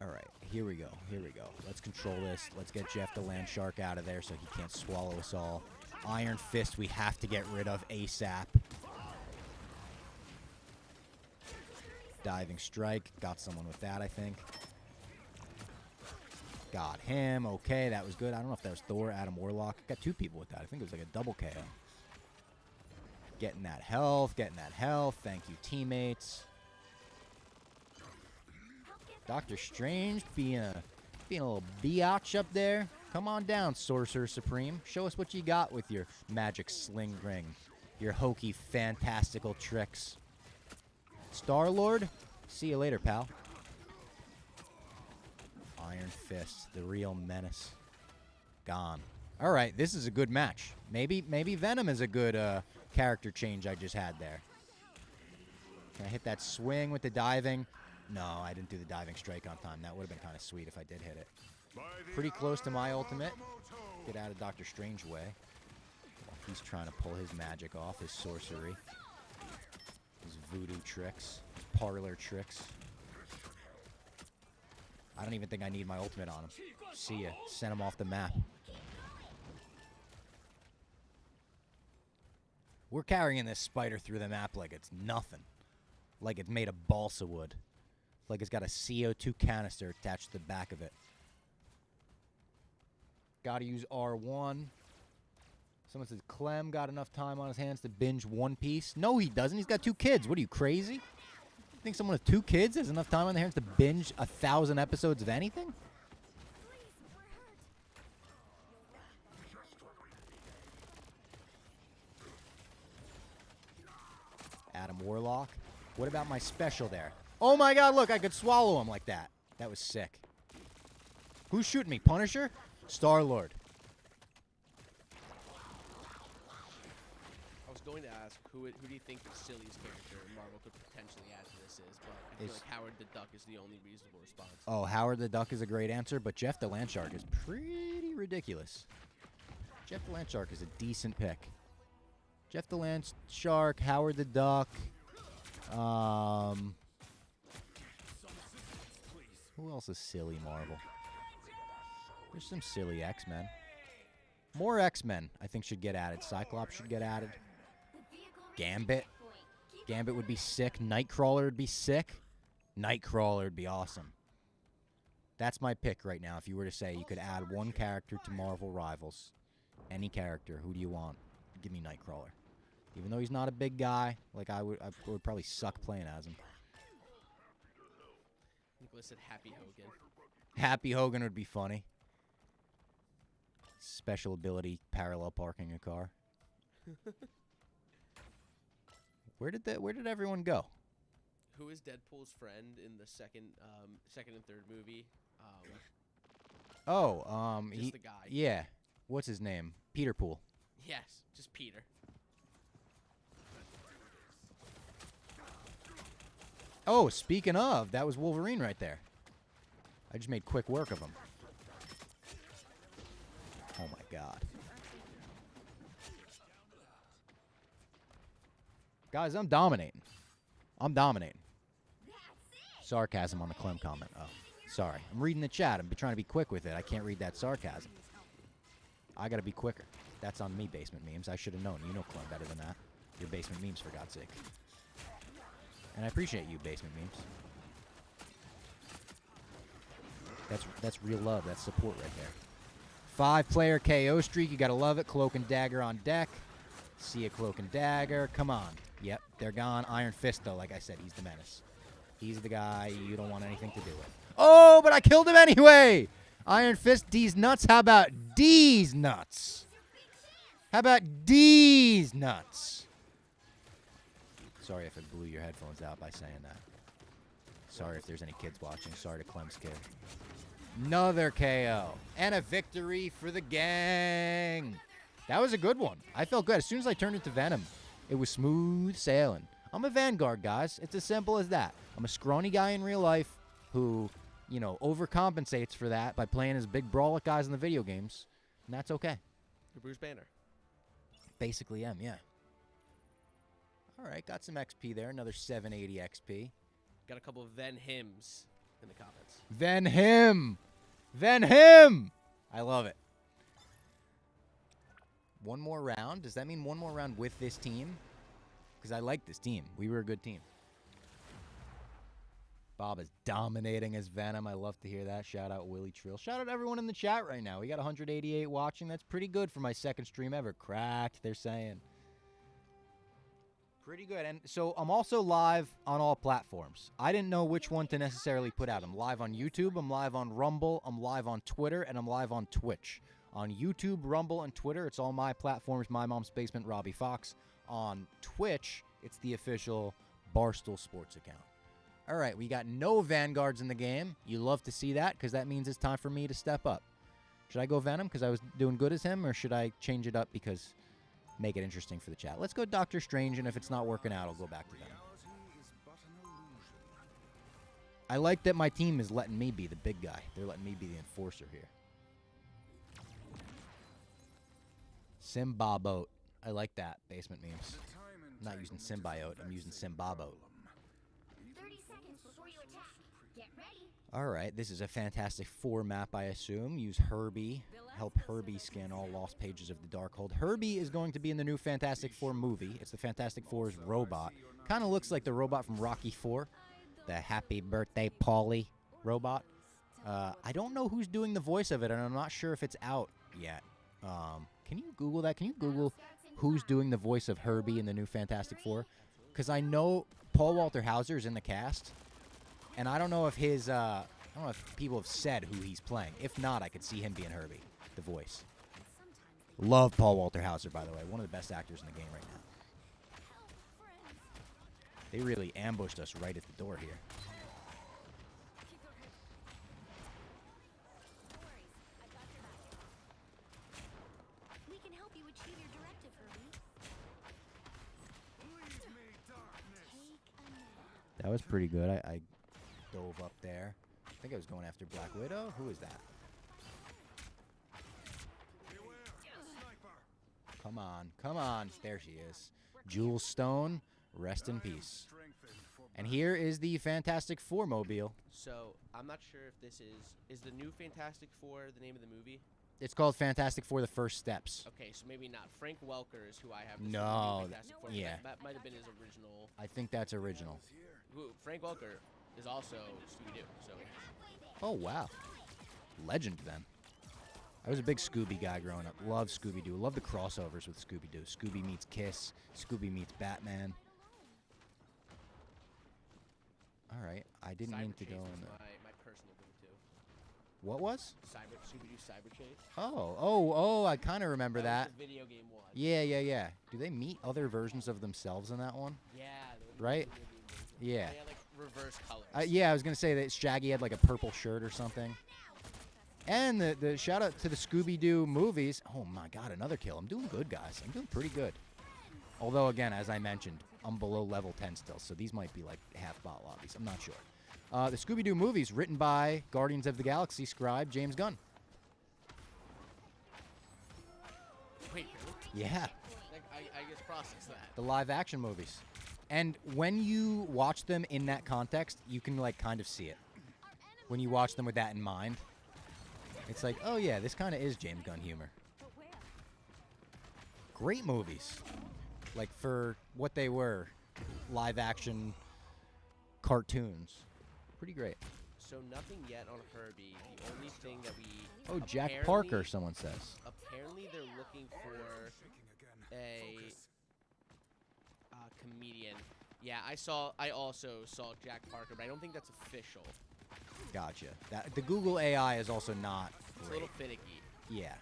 All right, here we go. Here we go. Let's control this. Let's get Jeff the Land Shark out of there so he can't swallow us all. Iron Fist we have to get rid of ASAP. Diving Strike. Got someone with that, I think. Got him. Okay, that was good. I don't know if that was Thor, Adam Warlock. Got two people with that. I think it was like a double KO. Getting that health. Getting that health. Thank you, teammates. Doctor Strange being a little biatch up there. Come on down, Sorcerer Supreme. Show us what you got with your magic sling ring. Your hokey, fantastical tricks. Star-Lord, see you later, pal. Iron Fist, the real menace. Gone. All right, this is a good match. Maybe Venom is a good character change I just had there. Can I hit that swing with the diving? No, I didn't do the diving strike on time. That would have been kind of sweet if I did hit it. Pretty close to my ultimate. Get out of Doctor Strange way. Well, he's trying to pull his magic off, his sorcery. His voodoo tricks. His parlor tricks. I don't even think I need my ultimate on him. See ya. Send him off the map. We're carrying this spider through the map like it's nothing. Like it's made of balsa wood. Like it's got a CO2 canister attached to the back of it. Gotta use R1. Someone says Clem got enough time on his hands to binge One Piece. No, he doesn't. He's got 2 kids. What are you, crazy? You think someone with 2 kids has enough time on their hands to binge 1,000 episodes of anything? Adam Warlock. What about my special there? Oh my god, look, I could swallow him like that. That was sick. Who's shooting me? Punisher? Star-Lord.
I was going to ask, who do you think the silliest character Marvel could potentially add to this is, but I feel like Howard the Duck is the only reasonable response.
Oh, Howard the Duck is a great answer, but Jeff the Land Shark is pretty ridiculous. Jeff the Land Shark is a decent pick. Jeff the Land Shark, Howard the Duck. Who else is silly, Marvel? There's some silly X-Men. More X-Men, I think, should get added. Cyclops should get added. Gambit. Gambit would be sick. Nightcrawler would be sick. Nightcrawler would be awesome. That's my pick right now. If you were to say you could add one character to Marvel Rivals, any character, who do you want? give me Nightcrawler. Even though he's not a big guy, like I would probably suck playing as him.
Nicholas said Happy Hogan.
Happy Hogan would be funny. Special ability, parallel parking a car. Where did everyone go?
Who is Deadpool's friend in the second and third movie? Just the guy.
Yeah. What's his name? Peter Pool.
Yes, just Peter.
Oh, speaking of, that was Wolverine right there. I just made quick work of him. Oh my god. Guys, I'm dominating. I'm dominating. Sarcasm on the Clem comment. Oh, sorry. I'm reading the chat. I'm trying to be quick with it. I can't read that sarcasm. I gotta be quicker. That's on me, Basement Memes. I should have known. You know Clem better than that. You're Basement Memes, for God's sake. And I appreciate you, Basement Memes. That's real love. That's support right there. 5-player KO streak. You gotta love it. Cloak and Dagger on deck. See a Cloak and Dagger. Come on. Yep, they're gone. Iron Fist, though, like I said, he's the menace. He's the guy you don't want anything to do with. Oh, but I killed him anyway! Iron Fist, D's nuts. How about D's nuts? How about D's nuts? Sorry if I blew your headphones out by saying that. Sorry if there's any kids watching. Sorry to Clem's kid. Another KO. And a victory for the gang. That was a good one. I felt good. As soon as I turned into Venom, it was smooth sailing. I'm a Vanguard, guys. It's as simple as that. I'm a scrawny guy in real life who, you know, overcompensates for that by playing as big brawler guys in the video games. And that's okay.
You're Bruce Banner.
Basically am, yeah. All right, got some XP there. Another 780 XP.
Got a couple of Ven hymns in the comments.
Ven him! Ven him! I love it. One more round? Does that mean one more round with this team? Because I like this team. We were a good team. Bob is dominating as Venom. I love to hear that. Shout out Willie Trill. Shout out everyone in the chat right now. We got 188 watching. That's pretty good for my second stream ever. Cracked, they're saying. Pretty good. And so I'm also live on all platforms. I didn't know which one to necessarily put out. I'm live on YouTube. I'm live on Rumble. I'm live on Twitter. And I'm live on Twitch. On YouTube, Rumble, and Twitter, it's all my platforms. My Mom's Basement, Robbie Fox. On Twitch, it's the official Barstool Sports account. All right, we got no Vanguards in the game. You love to see that because that means it's time for me to step up. Should I go Venom because I was doing good as him, or should I change it up because make it interesting for the chat? Let's go Doctor Strange, and if it's not working out, I'll go back to Venom. I like that my team is letting me be the big guy. They're letting me be the enforcer here. Simbabote. I like that, Basement Memes. I'm not using Symbiote. I'm using Simbabote.
30 seconds before you attack. Get ready.
All right, this is a Fantastic Four map, I assume. Use Herbie. Help Herbie scan all lost pages of the Darkhold. Herbie is going to be in the new Fantastic Four movie. It's the Fantastic Four's robot. Kind of looks like the robot from Rocky IV. The Happy Birthday Paulie robot. I don't know who's doing the voice of it, and I'm not sure if it's out yet. Can you Google that? Can you Google who's doing the voice of Herbie in the new Fantastic Four? Because I know Paul Walter Hauser is in the cast, and I don't know if his, I don't know if people have said who he's playing. If not, I could see him being Herbie, the voice. Love Paul Walter Hauser, by the way. One of the best actors in the game right now. They really ambushed us right at the door here.
We can help you achieve your directive, Herbie.
That was pretty good. I dove up there. I think I was going after Black Widow. Who is that? Come on. Come on. There she is. Jules Stone, rest in peace. And here is the Fantastic Four mobile.
So, I'm not sure if this is the new Fantastic Four the name of the movie?
It's called Fantastic Four: The First Steps.
Okay, so maybe not. Frank Welker is who I have.
No,
Fantastic Four.
yeah.
That might have been his original.
I think that's original.
Frank Welker is also Scooby-Doo, so.
Oh, wow. Legend, then. I was a big Scooby guy growing up. Love Scooby-Doo. Love the crossovers with Scooby-Doo. Scooby meets Kiss. Scooby meets Batman. All right. I didn't mean to go in there.
My personal go-to.
What was?
Scooby-Doo Cyber Chase.
Oh, I kind of remember that.
Was the video game one.
Yeah. Do they meet other versions of themselves in that one?
Yeah.
Right? Yeah.
They had, like, reverse colors.
Yeah, I was going to say that Shaggy had like a purple shirt or something. And the shout out to the Scooby-Doo movies. Oh my God, another kill. I'm doing good, guys. I'm doing pretty good. Although, again, as I mentioned, I'm below level 10 still, so these might be like half bot lobbies. I'm not sure. The Scooby-Doo movies, written by Guardians of the Galaxy scribe James Gunn.
Wait, really?
Yeah.
I just processed that.
The live-action movies. And when you watch them in that context, you can like kind of see it. When you watch them with that in mind. It's like, oh yeah, this kind of is James Gunn humor. Great movies. Like for what they were, live action cartoons. Pretty great.
So nothing yet on Herbie. The only thing that we...
Oh, Jack Parker, someone says.
Apparently they're looking for a comedian. Yeah, I also saw Jack Parker, but I don't think that's official.
Gotcha. The Google AI is also not
It's a
great.
little finicky.
Yeah.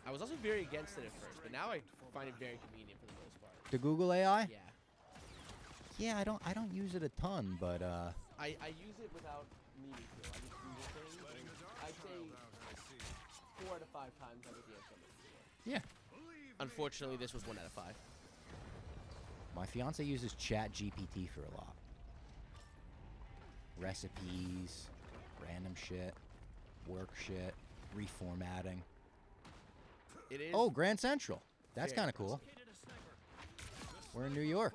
I was also very against it at first, but now I find it very convenient for the most part.
The Google AI?
Yeah.
Yeah, I don't use it a ton, but
I use it without needing to. I just Google things, and I'd say 4 out of 5 times I would get something.
yeah.
Unfortunately, this was 1 out of 5.
My fiance uses Chat GPT for a lot. Recipes, random shit, work shit, reformatting.
It is.
Oh, Grand Central. That's
Very
kind of cool. We're in New York.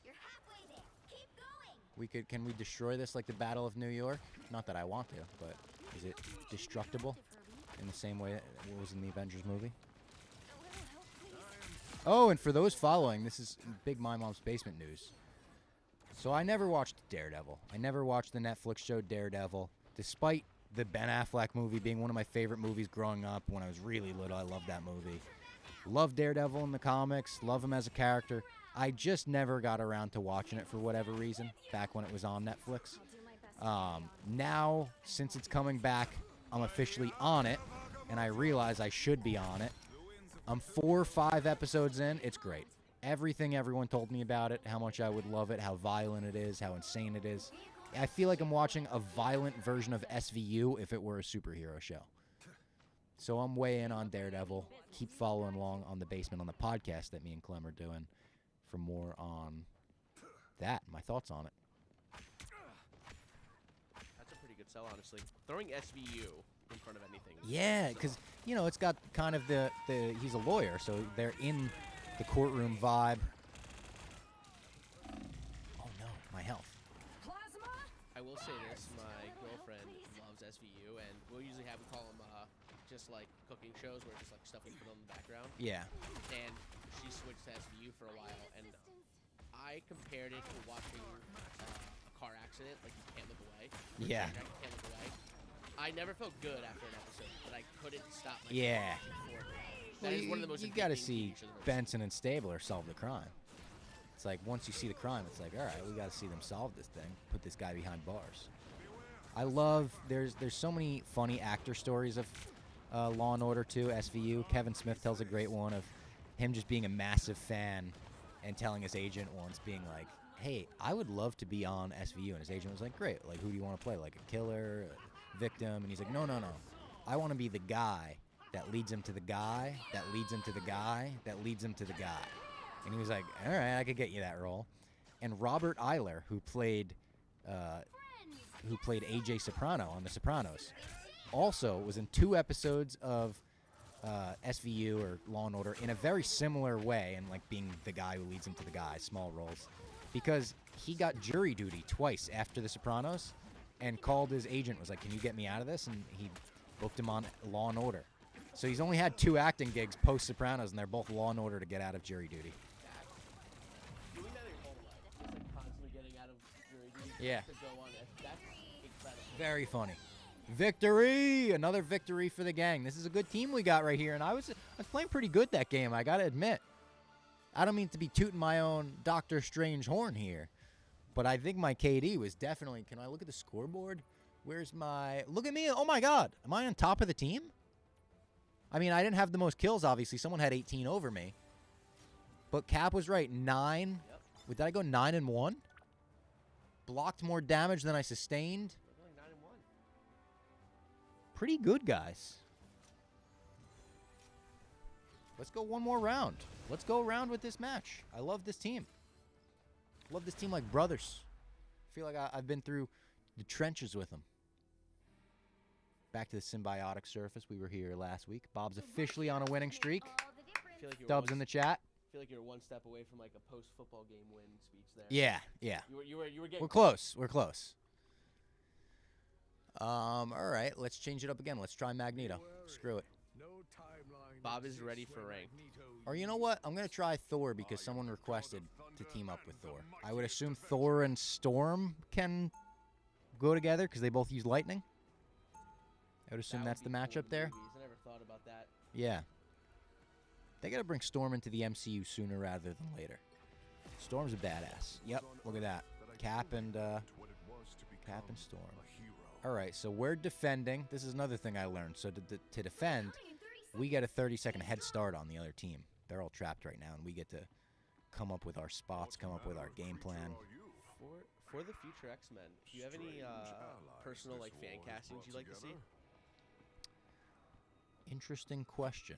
You're halfway there. Keep going.
Can we destroy this like the Battle of New York? Not that I want to, but is it destructible in the same way it was in the Avengers movie? Oh, and for those following, this is big My Mom's Basement news. So I never watched Daredevil. I never watched the Netflix show Daredevil, despite the Ben Affleck movie being one of my favorite movies growing up. When I was really little, I loved that movie. Love Daredevil in the comics, love him as a character. I just never got around to watching it for whatever reason, back when it was on Netflix. Now, since it's coming back, I'm officially on it, and I realize I should be on it. I'm 4 or 5 episodes in. It's great. Everything everyone told me about it, how much I would love it, how violent it is, how insane it is. I feel like I'm watching a violent version of SVU if it were a superhero show. So I'm way in on Daredevil. Keep following along on The Basement on the podcast that me and Clem are doing for more on that, my thoughts on it.
That's a pretty good sell, honestly. Throwing SVU in front of anything.
Yeah, because, you know, it's got kind of the he's a lawyer, so they're in the courtroom vibe. Oh no, my health.
I will say this, my girlfriend loves SVU, and we'll usually we call them just like cooking shows where it's just like stuff we put on in the background.
Yeah.
And she switched to SVU for a while, and I compared it to watching a car accident, like you can't look away.
Yeah.
You can't look away. I never felt good after an episode, but I couldn't stop myself.
Yeah.
That is one of the most
you got to
addicting
see
TV shows I've ever
Benson and Stabler solve the crime. It's like once you see the crime, it's like, all right, we got to see them solve this thing, put this guy behind bars. I love there's so many funny actor stories of Law and Order 2, SVU. Kevin Smith tells a great one of him just being a massive fan and telling his agent once, being like, hey, I would love to be on SVU. And his agent was like, great, like who do you want to play? Like a killer, a victim? And he's like, no. I want to be the guy that leads him to the guy, that leads him to the guy, that leads him to the guy. And he was like, all right, I could get you that role. And Robert Eiler, who played AJ Soprano on The Sopranos, also was in 2 episodes of SVU or Law and Order in a very similar way, and like being the guy who leads him to the guy, small roles, because he got jury duty twice after The Sopranos, and called his agent, was like, can you get me out of this? And he booked him on Law and Order. So he's only had 2 acting gigs post Sopranos, and they're both Law and Order to get out of jury duty.
Doing that your whole life, just like constantly getting out of jury duty
Yeah.
to go on it. That's incredible.
Very funny. Victory! Another victory for the gang. This is a good team we got right here, and I was playing pretty good that game, I gotta admit. I don't mean to be tooting my own Doctor Strange horn here, but I think my KD was definitely... Can I look at the scoreboard? Where's my... Look at me. Oh, my God. Am I on top of the team? I mean, I didn't have the most kills, obviously. Someone had 18 over me. But Cap was right. 9.
Yep.
Wait, did I go 9-1? Blocked more damage than I sustained.
We're going 9-1.
Pretty good, guys. Let's go one more round. Let's go around with this match. I love this team. Love this team like brothers. I feel like I've been through the trenches with them. Back to the symbiotic surface. We were here last week. Bob's officially on a winning streak.
I feel like
Dubs in the chat.
I feel like you're one step away from like a post-football game win speech there.
Yeah, yeah.
You were getting
We're close. We're close. All right, let's change it up again. Let's try Magneto. Screw it.
Bob is ready for ranked.
Or you know what? I'm going to try Thor because someone requested to team up with Thor. I would assume Thor and Storm can go together because they both use lightning. I would assume that's the matchup there.
I never thought about that.
Yeah. They got to bring Storm into the MCU sooner rather than later. Storm's a badass. Yep, look at that. Cap and Storm. All right, so we're defending. This is another thing I learned. So to defend, we get a 30-second head start on the other team. They're all trapped right now, and we get to come up with our spots, come up with our game plan.
For the future X-Men, do you have any personal like fan castings you'd like to see?
Interesting question.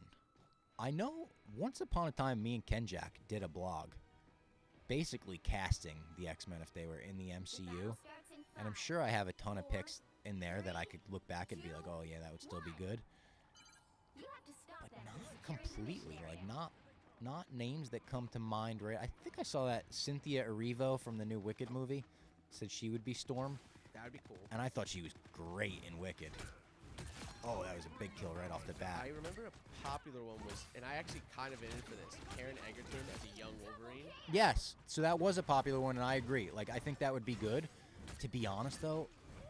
I know once upon a time me and Kenjack did a blog basically casting the X-Men if they were in the MCU. And I'm sure I have a ton of picks in there that I could look back and be like, oh yeah, that would still be good. But not completely, like not names that come to mind, right? I think I saw that Cynthia Erivo from the new Wicked movie said she would be Storm.
That would be cool.
And I thought she was great in Wicked. Oh, that was a big kill right off the bat.
I remember a popular one was, and I actually kind of in it for this, Karen Egerton as a young Wolverine.
Yes, so that was a popular one, and I agree. Like, I think that would be good. To be honest, though,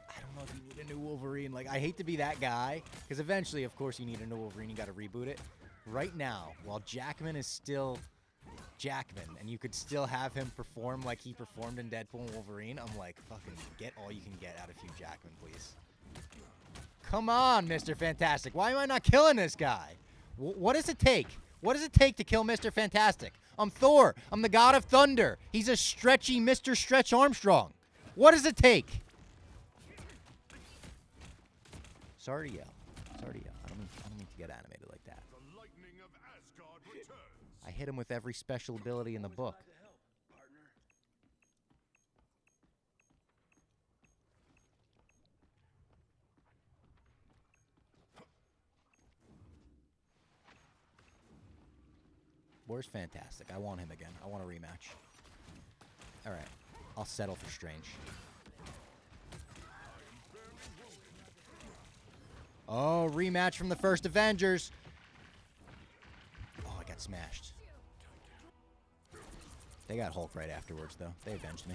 I don't know if you need a new Wolverine. Like, I hate to be that guy, because eventually, of course, you need a new Wolverine. You got to reboot it. Right now, while Jackman is still Jackman, and you could still have him perform like he performed in Deadpool and Wolverine, I'm like, fucking get all you can get out of Hugh Jackman, please. Come on, Mr. Fantastic. Why am I not killing this guy? What does it take? What does it take to kill Mr. Fantastic? I'm Thor. I'm the god of thunder. He's a stretchy Mr. Stretch Armstrong. What does it take? Sorry to yell. Sorry to yell. I don't mean to get animated like that. I hit him with every special ability in the book. Where's Fantastic? I want him again. I want a rematch. All right. I'll settle for Strange. Oh, rematch from the first Avengers. Oh, I got smashed. They got Hulk right afterwards, though. They avenged me.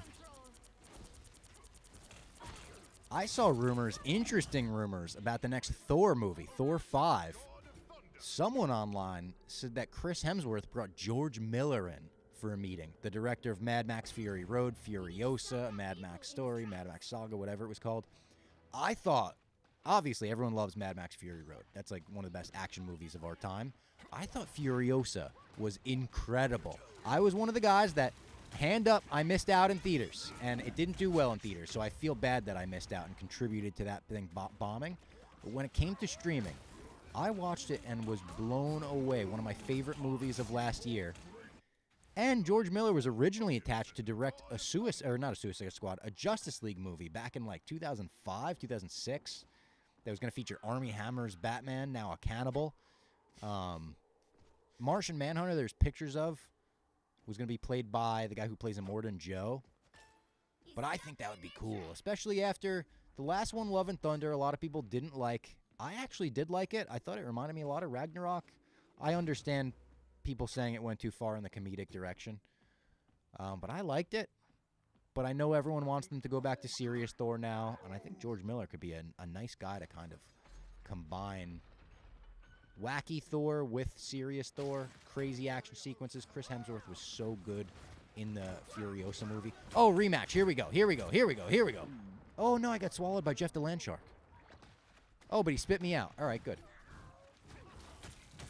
I saw rumors, interesting rumors, about the next Thor movie, Thor 5. Someone online said that Chris Hemsworth brought George Miller in for a meeting. The director of Mad Max Fury Road, Furiosa, Mad Max Story, Mad Max Saga, whatever it was called. I thought, obviously everyone loves Mad Max Fury Road. That's like one of the best action movies of our time. I thought Furiosa was incredible. I was one of the guys that, hand up, I missed out in theaters. And it didn't do well in theaters, so I feel bad that I missed out and contributed to that thing bombing. But when it came to streaming, I watched it and was blown away. One of my favorite movies of last year. And George Miller was originally attached to direct a Justice League movie back in like 2005, 2006. That was going to feature Armie Hammer's Batman, now a cannibal. Martian Manhunter, there's pictures of, was going to be played by the guy who plays Immortan Joe. But I think that would be cool, especially after the last one, Love and Thunder, a lot of people didn't like. I actually did like it. I thought it reminded me a lot of Ragnarok. I understand people saying it went too far in the comedic direction. But I liked it. but I know everyone wants them to go back to serious Thor now, and I think George Miller could be a nice guy to kind of combine wacky Thor with serious Thor, crazy action sequences. Chris Hemsworth was so good in the Furiosa movie. Oh, rematch. Here we go. Here we go. Here we go. Here we go. Oh, no, I got swallowed by Jeff the Landshark. Oh, but he spit me out. All right, good.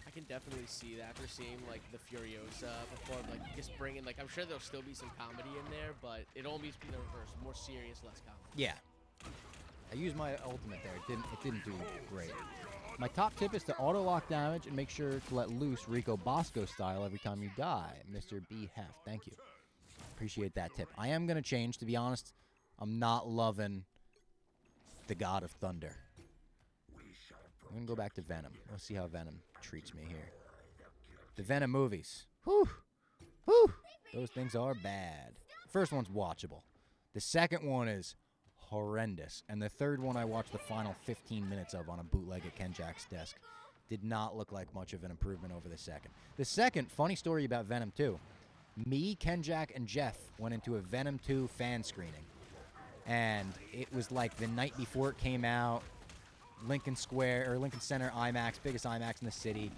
I can definitely see that after seeing like the Furiosa before, like just bringing like I'm sure there'll still be some comedy in there, but it'll always be the reverse, more serious, less comedy.
Yeah. I used my ultimate there. It didn't do great. My top tip is to auto-lock damage and make sure to let loose Rico Bosco style every time you die. Mr. B. Heft, thank you. Appreciate that tip. I am going to change, to be honest. I'm not loving the God of Thunder. I'm going to go back to Venom. Let's see how Venom treats me here. The Venom movies. Whew. Whew. Those things are bad. The first one's watchable. The second one is horrendous. And the third one I watched the final 15 minutes of on a bootleg at Ken Jack's desk. Did not look like much of an improvement over the second. The second, funny story about Venom 2. Me, Ken Jack, and Jeff went into a Venom 2 fan screening. And it was like the night before it came out. Lincoln Center IMAX, biggest IMAX in the city.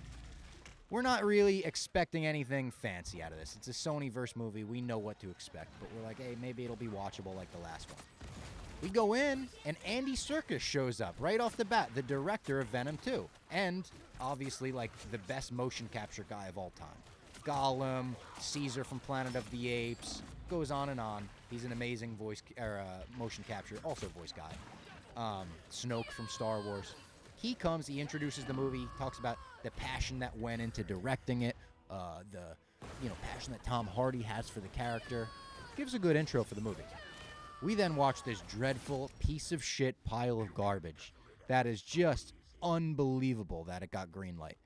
We're not really expecting anything fancy out of this. It's a Sony-verse movie. We know what to expect. But we're like, hey, maybe it'll be watchable like the last one. We go in, and Andy Serkis shows up right off the bat, the director of Venom 2. And, obviously, like, the best motion capture guy of all time. Gollum, Caesar from Planet of the Apes, goes on and on. He's an amazing motion capture, also voice guy. Snoke from Star Wars. He comes, he introduces the movie, talks about the passion that went into directing it, the passion that Tom Hardy has for the character. Gives a good intro for the movie. We then watch this dreadful piece of shit pile of garbage that is just unbelievable that it got green light.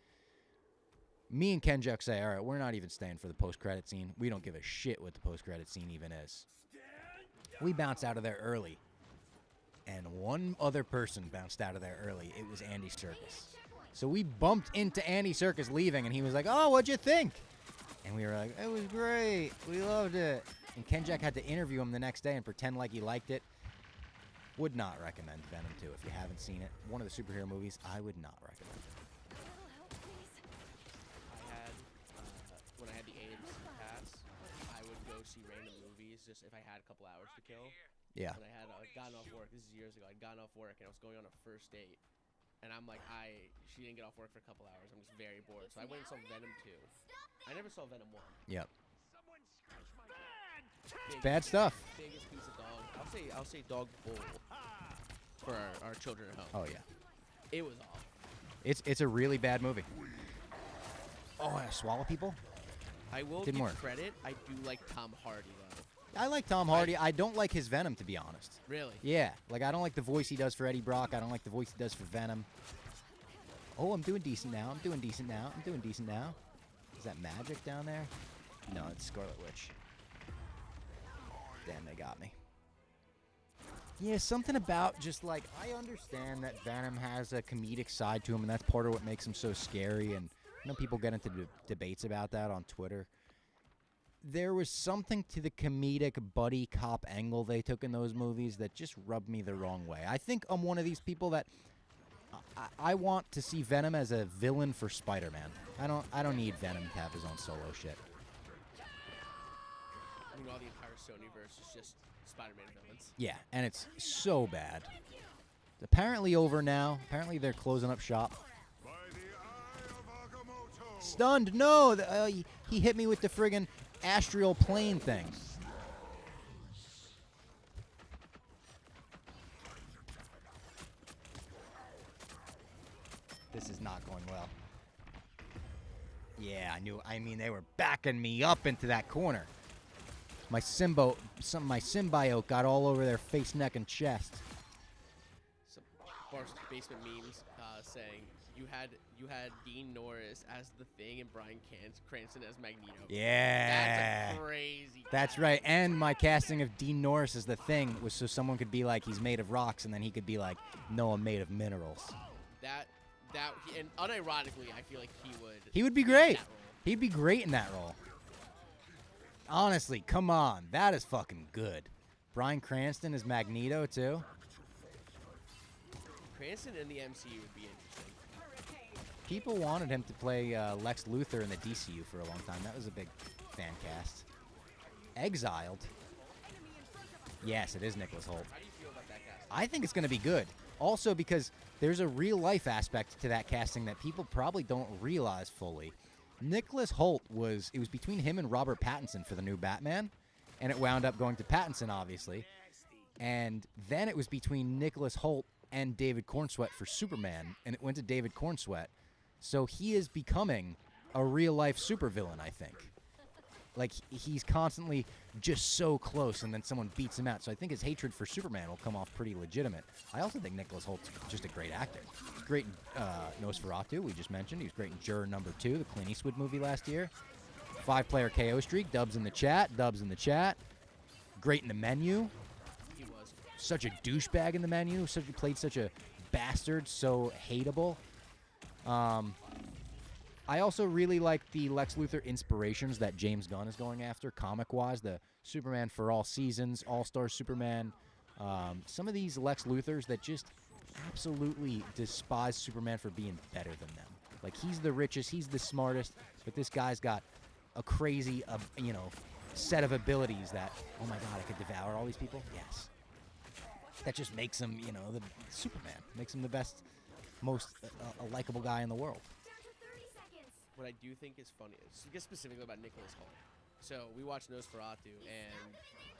Me and Ken Jack say, all right, we're not even staying for the post-credit scene. We don't give a shit what the post-credit scene even is. We bounce out of there early. And one other person bounced out of there early. It was Andy Serkis. So we bumped into Andy Serkis leaving, and he was like, oh, what'd you think? And we were like, it was great. We loved it. And Ken Jack had to interview him the next day and pretend like he liked it. Would not recommend Venom 2 if you haven't seen it. One of the superhero movies I would not recommend.
When I had the AMC pass, I would go see random movies just if I had a couple hours to kill.
Yeah.
And I had gotten off work. This is years ago. I'd gotten off work and I was going on a first date. And I'm like, she didn't get off work for a couple hours. I'm just very bored. So I went and saw Venom 2. I never saw Venom 1.
Yep. It's bad stuff.
Biggest piece of dog. I'll say dog bowl for our children at home.
Oh yeah.
It was awful.
It's a really bad movie. Oh, I swallow people?
I will
Didn't
give
work.
credit. I do like Tom Hardy though.
I like Tom Hardy. I don't like his Venom, to be honest.
Really?
Yeah. Like, I don't like the voice he does for Eddie Brock. I don't like the voice he does for Venom. Oh, I'm doing decent now. I'm doing decent now. I'm doing decent now. Is that magic down there? No, it's Scarlet Witch. Damn, they got me. Yeah, something about just, like, I understand that Venom has a comedic side to him, and that's part of what makes him so scary, and I know people get into debates about that on Twitter. There was something to the comedic buddy cop angle they took in those movies that just rubbed me the wrong way. I think I'm one of these people that I want to see Venom as a villain for Spider-Man. I don't need Venom to have his own solo shit.
I mean, all the entire Sonyverse is just Spider-Man villains.
Yeah, and it's so bad. It's apparently over now. Apparently they're closing up shop. Stunned? No! He hit me with the friggin' astral plane thing. This is not going well. Yeah, I mean, they were backing me up into that corner. My symbiote got all over their face, neck, and chest.
Some basement memes saying you had Dean Norris as the Thing and Bryan Cranston as Magneto.
Yeah.
That's a crazy.
That's right. And my casting of Dean Norris as the Thing was so someone could be like, he's made of rocks, and then he could be like, no, I'm made of minerals.
And unironically, I feel like
he would be great. He'd be great in that role. Honestly, come on. That is fucking good. Bryan Cranston is Magneto, too.
Cranston in the MCU would be interesting.
People wanted him to play Lex Luthor in the DCU for a long time. That was a big fan cast. Exiled? Yes, it is Nicholas Hoult.
How do you feel about that cast?
I think it's going to be good. Also because there's a real-life aspect to that casting that people probably don't realize fully. Nicholas Hoult it was between him and Robert Pattinson for the new Batman, and it wound up going to Pattinson, obviously. And then it was between Nicholas Hoult and David Cornsweet for Superman, and it went to David Cornsweet. So he is becoming a real-life supervillain, I think. Like, he's constantly just so close, and then someone beats him out. So I think his hatred for Superman will come off pretty legitimate. I also think Nicholas Holt's just a great actor. He's great in Nosferatu, we just mentioned. He was great in Juror Number 2, the Clint Eastwood movie last year. 5-player KO streak, dubs in the chat, dubs in the chat. Great in The Menu.
He was.
Such a douchebag in The Menu. Played such a bastard, so hateable. I also really like the Lex Luthor inspirations that James Gunn is going after, comic-wise. The Superman for All Seasons, All-Star Superman. Some of these Lex Luthors that just absolutely despise Superman for being better than them. Like, he's the richest, he's the smartest, but this guy's got a crazy, set of abilities that, oh my god, I could devour all these people? Yes. That just makes him, the Superman. Makes him the best, most likable guy in the world.
What I do think is funny, just specifically about Nicholas Hoult. So we watched Nosferatu, and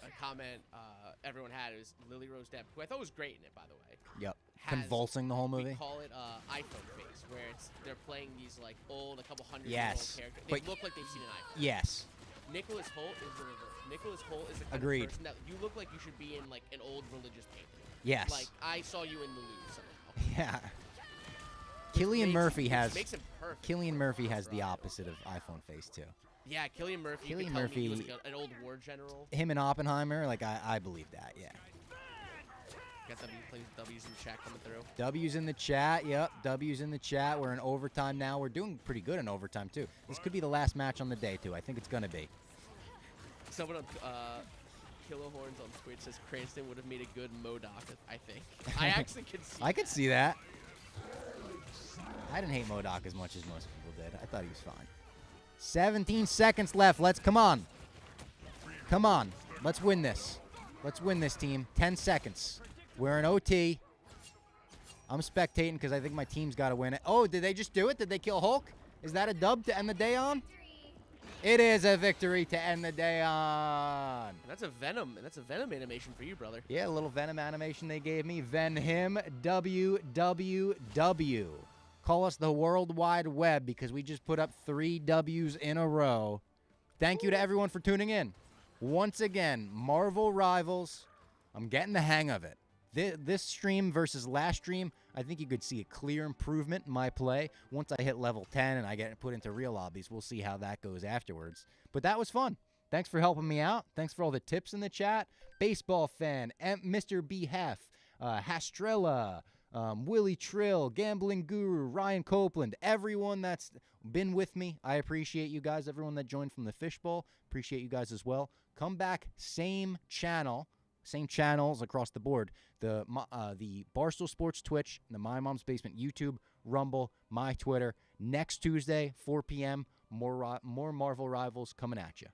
a comment everyone had was Lily Rose Depp, who I thought was great in it, by the way.
Yep. Convulsing the whole movie.
We call it iPhone face, where they're playing these like old, a couple hundred
Yes.
year old characters. They
But-
look like they've seen an iPhone.
Yes.
Nicholas Hoult is the reverse. Nicholas Hoult is the kind
Agreed.
of person that you look like you should be in like an old religious painting.
Yes.
Like I saw you in the Louvre somehow.
Yeah. Cillian Murphy has
makes him perfect.
Cillian
for
Murphy has the
Nosferatu.
opposite of iPhone face too.
Yeah, Cillian Murphy. You
Cillian
could tell me he was
Murphy-
like an old war general.
Him and Oppenheimer, like I believe that. Yeah.
Got W's in the chat coming through.
W's in the chat. Yep. W's in the chat. We're in overtime now. We're doing pretty good in overtime too. This could be the last match on the day too. I think it's gonna be.
Someone on Kilohorns on Twitch says Cranston would have made a good MODOK, I think. I actually could see
I could
that.
see that. I didn't hate MODOK as much as most people did. I thought he was fine. 17 seconds left. Come on. Come on. Let's win this. Let's win this, team. 10 seconds. We're in OT. I'm spectating because I think my team's got to win it. Oh, did they just do it? Did they kill Hulk? Is that a dub to end the day on? It is a victory to end the day on.
That's a Venom animation for you, brother.
Yeah, a little Venom animation they gave me. Venom WWW. Call us the World Wide Web because we just put up 3 W's in a row. Thank you to everyone for tuning in. Once again, Marvel Rivals. I'm getting the hang of it. This stream versus last stream, I think you could see a clear improvement in my play. Once I hit level 10 and I get put into real lobbies, we'll see how that goes afterwards. But that was fun. Thanks for helping me out. Thanks for all the tips in the chat. Baseball Fan, Mr. B. Hef, Hastrella, Willie Trill, Gambling Guru, Ryan Copeland, everyone that's been with me. I appreciate you guys. Everyone that joined from the Fishbowl, appreciate you guys as well. Come back, same channels across the board. The Barstool Sports Twitch, the My Mom's Basement YouTube, Rumble, my Twitter. Next Tuesday, 4 p.m., more Marvel Rivals coming at you.